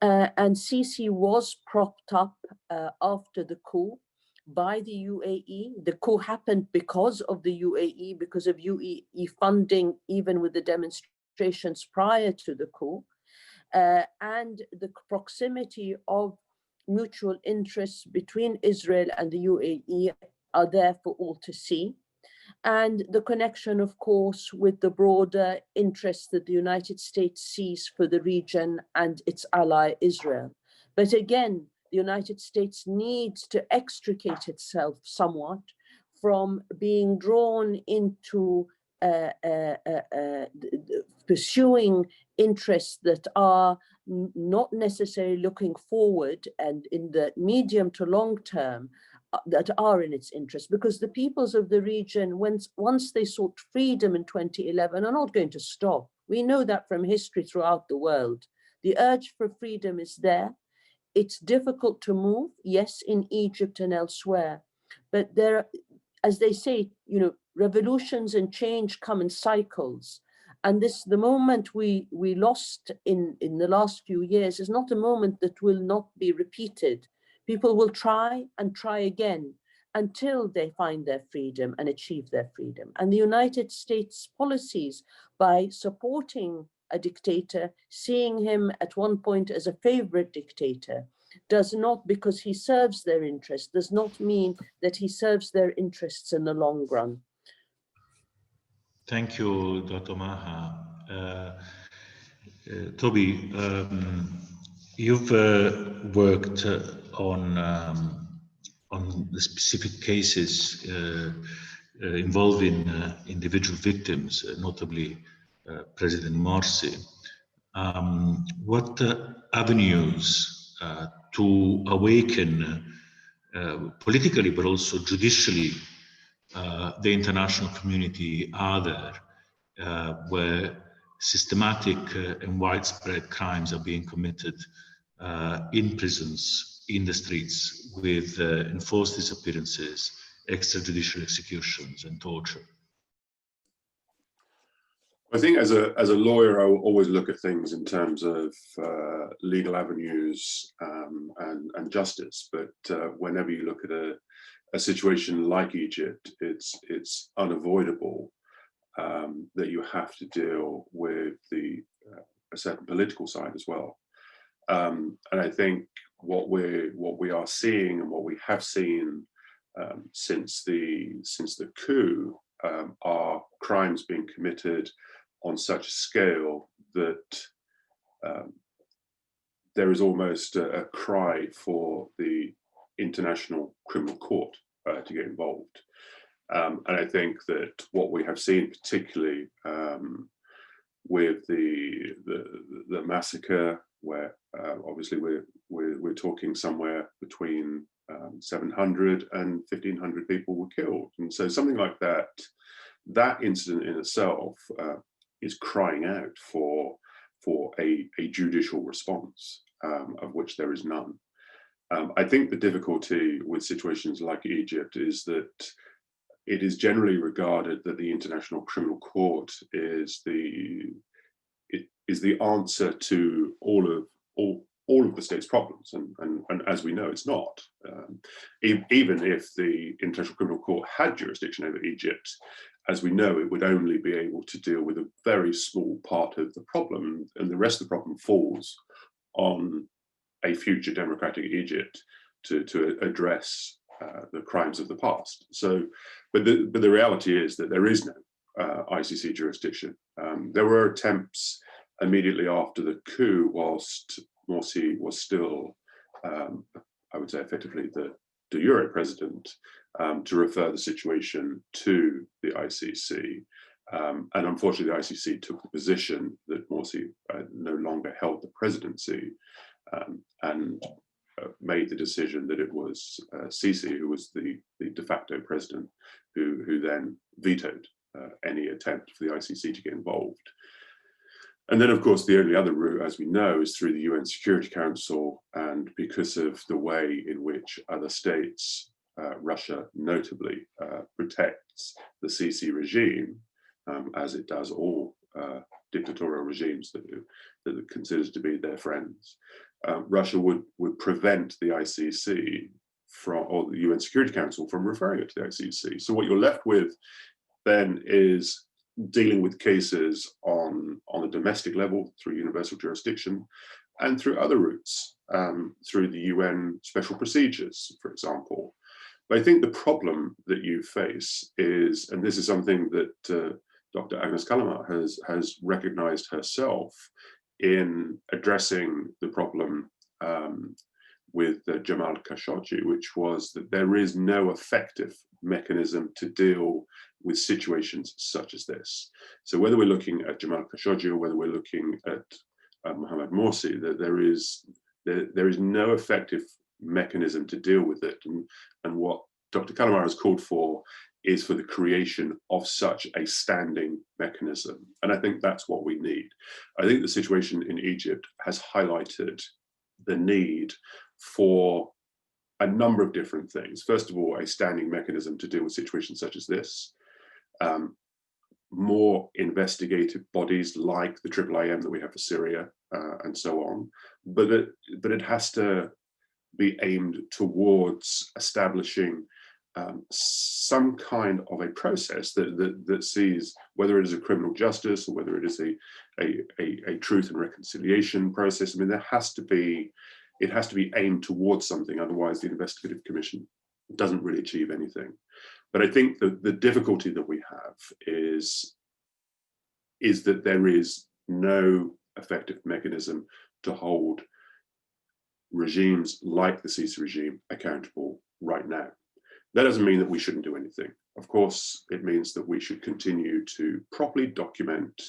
And Sisi was propped up after the coup by the UAE. The coup happened because of the UAE, because of UAE funding, even with the demonstrations prior to the coup, and the proximity of mutual interests between Israel and the UAE are there for all to see. And the connection, of course, with the broader interests that the United States sees for the region and its ally Israel. But again, the United States needs to extricate itself somewhat from being drawn into pursuing interests that are not necessarily looking forward and in the medium to long term that are in its interest, because the peoples of the region, once they sought freedom in 2011, are not going to stop. We know that from history throughout the world. The urge for freedom is there. It's difficult to move, yes, in Egypt and elsewhere, but there, as they say, you know, revolutions and change come in cycles. And the moment we lost in the last few years is not a moment that will not be repeated. People will try and try again until they find their freedom and achieve their freedom. And the United States policies, by supporting a dictator, seeing him at one point as a favorite dictator, does not, because he serves their interests, does not mean that he serves their interests in the long run. Thank you, Dr. Maha. Toby, you've worked on the specific cases involving individual victims, notably President Morsi. What avenues to awaken politically, but also judicially, the international community are there, where systematic and widespread crimes are being committed in prisons, in the streets, with enforced disappearances, extrajudicial executions, and torture? I think as a lawyer, I will always look at things in terms of legal avenues and justice. But whenever you look at a situation like Egypt, it's unavoidable that you have to deal with a certain political side as well. And I think what we are seeing and what we have seen since the coup are crimes being committed on such a scale that there is almost a cry for the International Criminal Court to get involved. And I think that what we have seen, particularly with the massacre, where obviously we're talking somewhere between 700 and 1,500 people were killed, and so something like that incident in itself is crying out for a judicial response, of which there is none. I think the difficulty with situations like Egypt is that it is generally regarded that the International Criminal Court is the answer to all of the state's problems, and as we know, it's not. Even if the International Criminal Court had jurisdiction over Egypt, as we know, it would only be able to deal with a very small part of the problem, and the rest of the problem falls on a future democratic Egypt to address the crimes of the past. So, but the reality is that there is no ICC jurisdiction. There were attempts immediately after the coup, whilst Morsi was still, I would say, effectively the de jure president, to refer the situation to the ICC. And unfortunately, the ICC took the position that Morsi no longer held the presidency, and made the decision that it was Sisi, who was the de facto president, who then vetoed any attempt for the ICC to get involved. And then, of course, the only other route, as we know, is through the UN Security Council. And because of the way in which other states, Russia notably, protects the Sisi regime, as it does all dictatorial regimes that it considers to be their friends, Russia would prevent the ICC or the UN Security Council from referring it to the ICC. So what you're left with then is dealing with cases on a domestic level through universal jurisdiction, and through other routes, through the UN special procedures, for example. But I think the problem that you face is, and this is something that Dr. Agnes Callamard has recognized herself in addressing the problem with Jamal Khashoggi, which was that there is no effective mechanism to deal with situations such as this. So whether we're looking at Jamal Khashoggi or whether we're looking at Mohamed Morsi, there is no effective mechanism to deal with it. And what Dr. Callamard has called for is for the creation of such a standing mechanism. And I think that's what we need. I think the situation in Egypt has highlighted the need for a number of different things. First of all, a standing mechanism to deal with situations such as this. More investigative bodies like the IIIM that we have for Syria, and so on. But it has to be aimed towards establishing some kind of a process that sees whether it is a criminal justice or whether it is a truth and reconciliation process. I mean, it has to be aimed towards something, otherwise the investigative commission doesn't really achieve anything. But I think the difficulty that we have is that there is no effective mechanism to hold regimes like the Sisi regime accountable right now. That doesn't mean that we shouldn't do anything. Of course, it means that we should continue to properly document.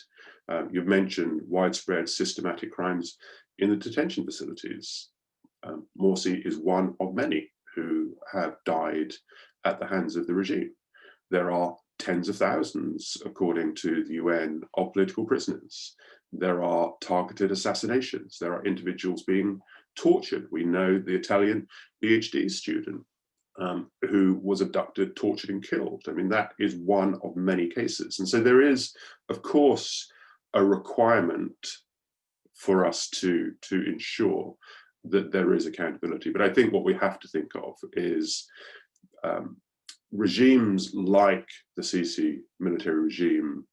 You've mentioned widespread systematic crimes in the detention facilities. Morsi is one of many who have died at the hands of the regime. There are tens of thousands, according to the UN, of political prisoners. There are targeted assassinations. There are individuals being tortured. We know the Italian PhD student who was abducted, tortured, and killed. I mean, that is one of many cases. And so there is, of course, a requirement for us to ensure that there is accountability. But I think what we have to think of is regimes like the Sisi military regime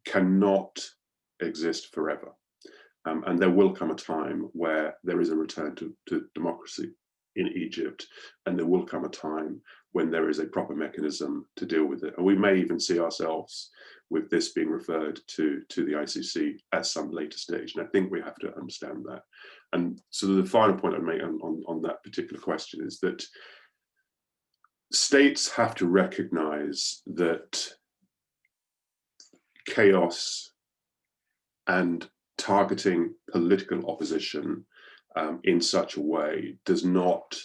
cannot exist forever. And there will come a time where there is a return to democracy in Egypt, and there will come a time when there is a proper mechanism to deal with it. And we may even see ourselves with this being referred to the ICC at some later stage. And I think we have to understand that. And so the final point I'd make on that particular question is that states have to recognize that chaos and targeting political opposition in such a way does not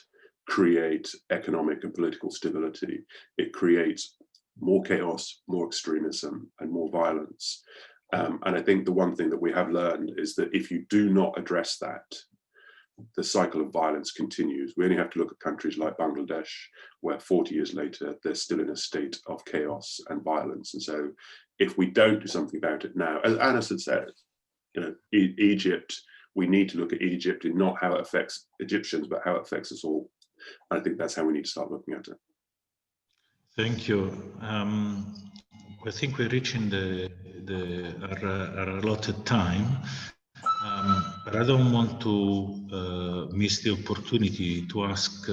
create economic and political stability. It creates more chaos, more extremism, and more violence. And I think the one thing that we have learned is that if you do not address that, the cycle of violence continues. We only have to look at countries like Bangladesh, where 40 years later, they're still in a state of chaos and violence. And so if we don't do something about it now, as Anas had said, you know, Egypt, we need to look at Egypt and not how it affects Egyptians, but how it affects us all. I think that's how we need to start looking at it. Thank you. I think we're reaching our allotted time, but I don't want to miss the opportunity to ask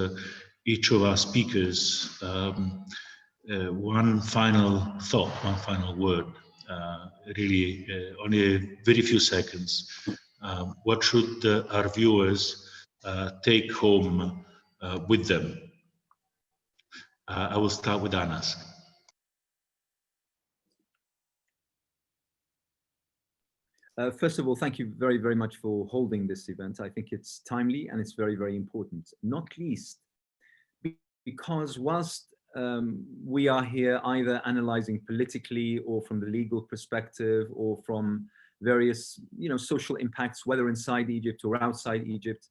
each of our speakers one final thought, one final word, really only very few seconds. What should our viewers take home with them? I will start with Anas. First of all, thank you very, very much for holding this event. I think it's timely and it's very, very important, not least because whilst we are here either analyzing politically or from the legal perspective or from various, social impacts, whether inside Egypt or outside Egypt.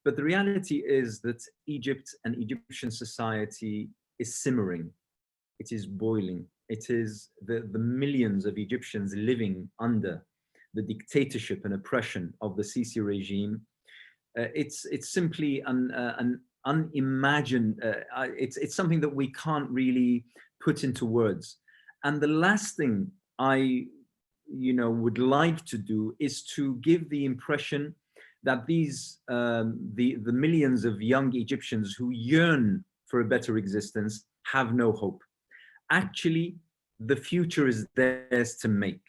But the reality is that Egypt and Egyptian society is simmering. It is boiling. It is the millions of Egyptians living under the dictatorship and oppression of the Sisi regime. It's simply an unimagined, it's something that we can't really put into words. And the last thing I would like to do is to give the impression that these the millions of young Egyptians who yearn for a better existence have no hope. Actually, the future is theirs to make.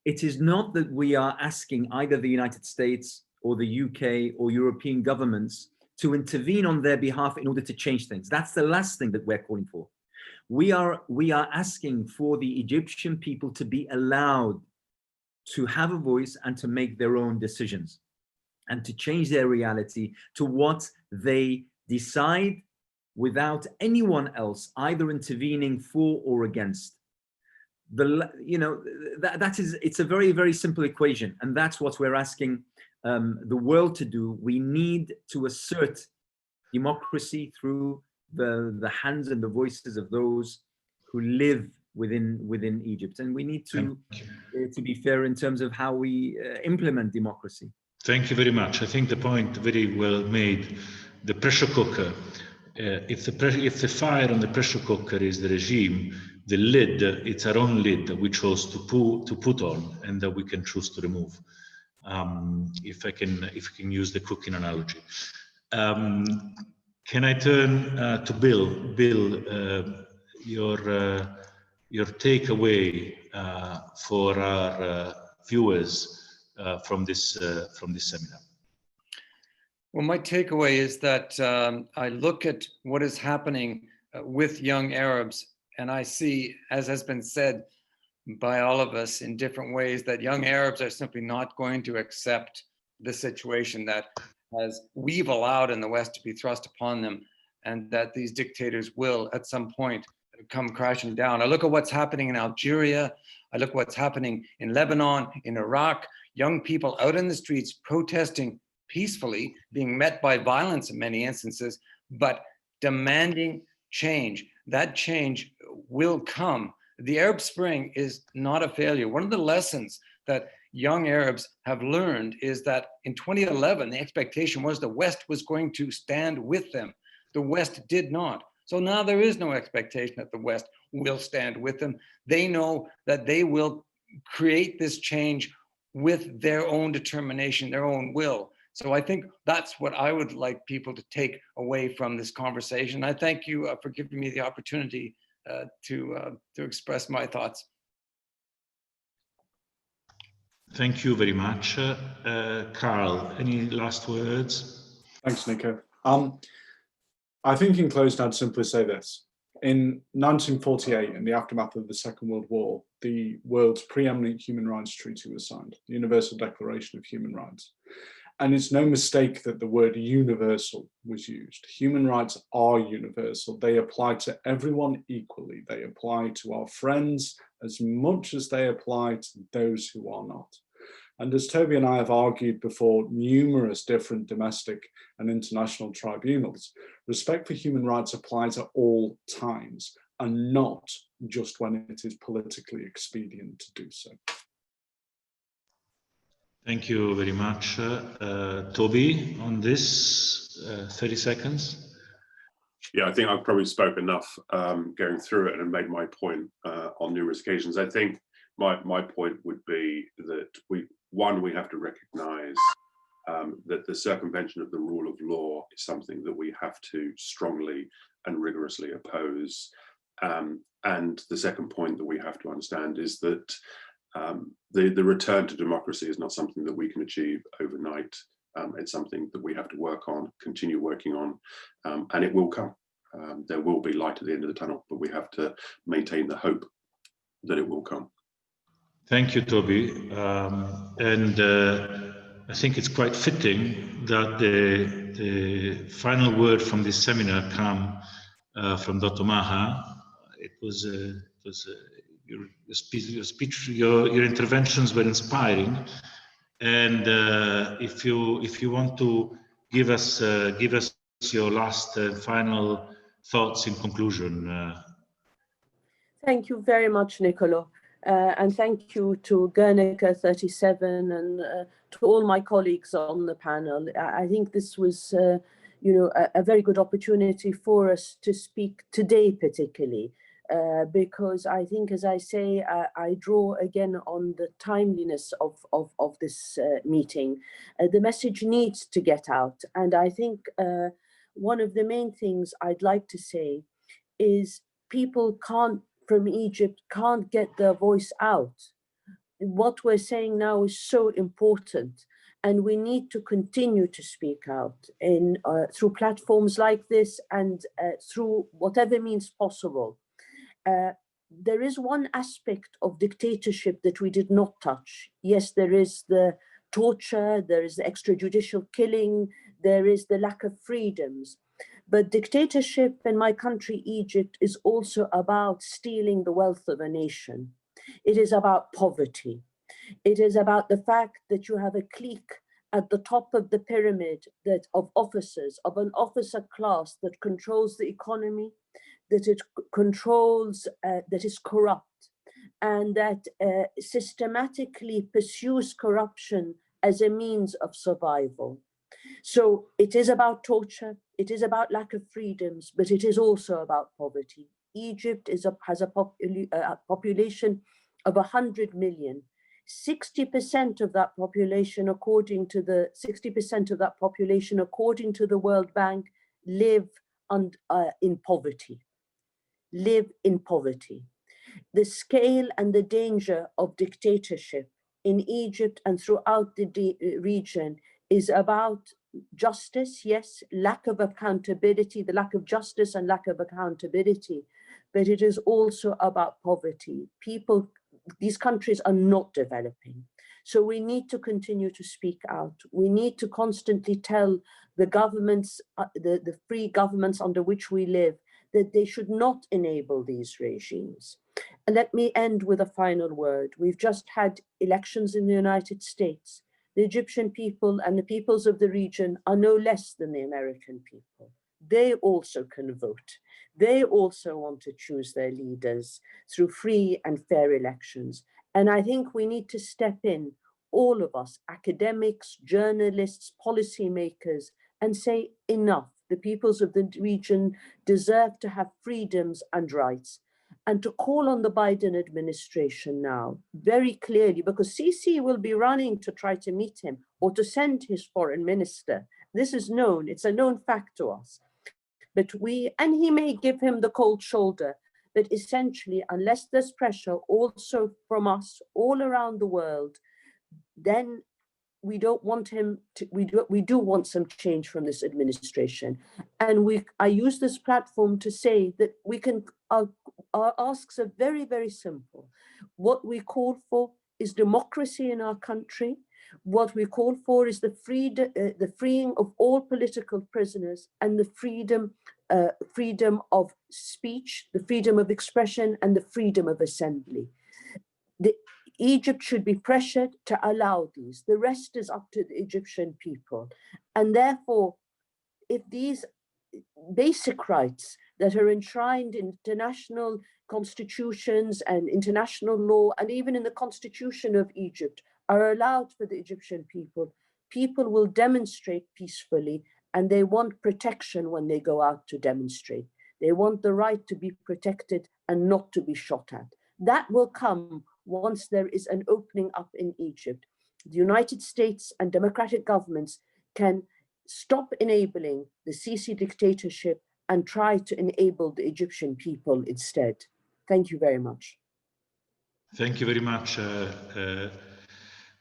It is not that we are asking either the United States or the UK or European governments to intervene on their behalf in order to change things. That's the last thing that we're calling for. We are asking for the Egyptian people to be allowed to have a voice and to make their own decisions and to change their reality to what they decide without anyone else either intervening for or against. It's a very, very simple equation, and that's what we're asking the world to do. We need to assert democracy through the hands and the voices of those who live within Egypt, and we need to be fair in terms of how we implement democracy. Thank you very much. I think the point very well made. The pressure cooker. If the fire on the pressure cooker is the regime, the lid, it's our own lid that we chose to put on and that we can choose to remove. If I can use the cooking analogy. Can I turn to Bill? Bill, your takeaway for our viewers from this seminar? Well, my takeaway is that I look at what is happening with young Arabs, and I see, as has been said by all of us in different ways, that young Arabs are simply not going to accept the situation that we've allowed in the West to be thrust upon them, and that these dictators will at some point come crashing down. I look at what's happening in Algeria. I look at what's happening in Lebanon, in Iraq, young people out in the streets protesting peacefully, being met by violence in many instances, but demanding change. That change will come. The Arab Spring is not a failure. One of the lessons that young Arabs have learned is that in 2011, the expectation was the West was going to stand with them. The West did not. So now there is no expectation that the West will stand with them. They know that they will create this change with their own determination, their own will. So I think that's what I would like people to take away from this conversation. I thank you for giving me the opportunity to express my thoughts. Thank you very much. Carl, any last words? Thanks, Nico. I think in closing, I'd simply say this. In 1948, in the aftermath of the Second World War, the world's preeminent human rights treaty was signed, the Universal Declaration of Human Rights. And it's no mistake that the word universal was used. Human rights are universal. They apply to everyone equally. They apply to our friends as much as they apply to those who are not. And as Toby and I have argued before numerous different domestic and international tribunals, respect for human rights applies at all times and not just when it is politically expedient to do so. Thank you very much. Toby, on this, 30 seconds. Yeah, I think I've probably spoke enough going through it and made my point on numerous occasions. I think my point would be that we have to recognise that the circumvention of the rule of law is something that we have to strongly and rigorously oppose. And the second point that we have to understand is that the return to democracy is not something that we can achieve overnight. It's something that we have to work on, continue working on, and it will come. There will be light at the end of the tunnel, but we have to maintain the hope that it will come. Thank you, Toby. And I think it's quite fitting that the final word from this seminar come from Dr. Maha. It was your speech, your interventions were inspiring. And if you want to give us your last final thoughts in conclusion. Thank you very much, Nicolo. And thank you to Guernica 37 and to all my colleagues on the panel. I think this was, a very good opportunity for us to speak today, particularly, because I think, as I say, I draw again on the timeliness of this meeting. The message needs to get out. And I think one of the main things I'd like to say is people from Egypt can't get their voice out. What we're saying now is so important, and we need to continue to speak out through platforms like this and through whatever means possible. There is one aspect of dictatorship that we did not touch. Yes, there is the torture, there is the extrajudicial killing, there is the lack of freedoms. But dictatorship in my country, Egypt, is also about stealing the wealth of a nation. It is about poverty. It is about the fact that you have a clique at the top of the pyramid of officers, of an officer class that controls the economy, that it controls, that is corrupt, and that systematically pursues corruption as a means of survival. So it is about torture, it is about lack of freedoms, but it is also about poverty. Egypt has a population of 100 million. 60% of that population, according to the World Bank, live in poverty. Live in poverty. The scale and the danger of dictatorship in Egypt and throughout the region is about justice, yes, lack of accountability, the lack of justice and lack of accountability, but it is also about poverty. People, these countries are not developing. So we need to continue to speak out. We need to constantly tell the governments, the free governments under which we live, that they should not enable these regimes. And let me end with a final word. We've just had elections in the United States. The Egyptian people and the peoples of the region are no less than the American people. They also can vote. They also want to choose their leaders through free and fair elections. And I think we need to step in, all of us, academics, journalists, policymakers, and say enough. The peoples of the region deserve to have freedoms and rights. And to call on the Biden administration now, very clearly, because Sisi will be running to try to meet him or to send his foreign minister. This is known, it's a known fact to us. But and he may give him the cold shoulder, but essentially, unless there's pressure also from us all around the world, then we don't want him to, we do want some change from this administration. And I use this platform to say that we can, our asks are very, very simple. What we call for is democracy in our country. What we call for is the freeing of all political prisoners and the freedom of speech, the freedom of expression, and the freedom of assembly. Egypt should be pressured to allow these. The rest is up to the Egyptian people. And therefore, if these basic rights that are enshrined in international constitutions and international law, and even in the constitution of Egypt, are allowed for the Egyptian people, people will demonstrate peacefully, and they want protection when they go out to demonstrate. They want the right to be protected and not to be shot at. That will come once there is an opening up in Egypt. The United States and democratic governments can stop enabling the Sisi dictatorship and try to enable the Egyptian people instead. Thank you very much. Thank you very much,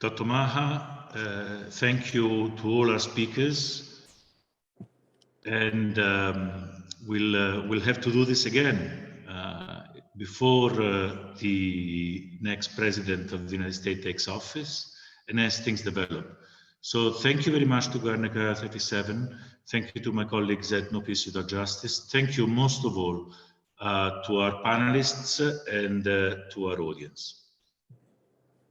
Dr. Maha. Thank you to all our speakers. And we'll have to do this again before the next president of the United States takes office and as things develop. So thank you very much to Guernica 37. Thank you to my colleagues at No Peace Without Justice. Thank you most of all to our panelists and to our audience.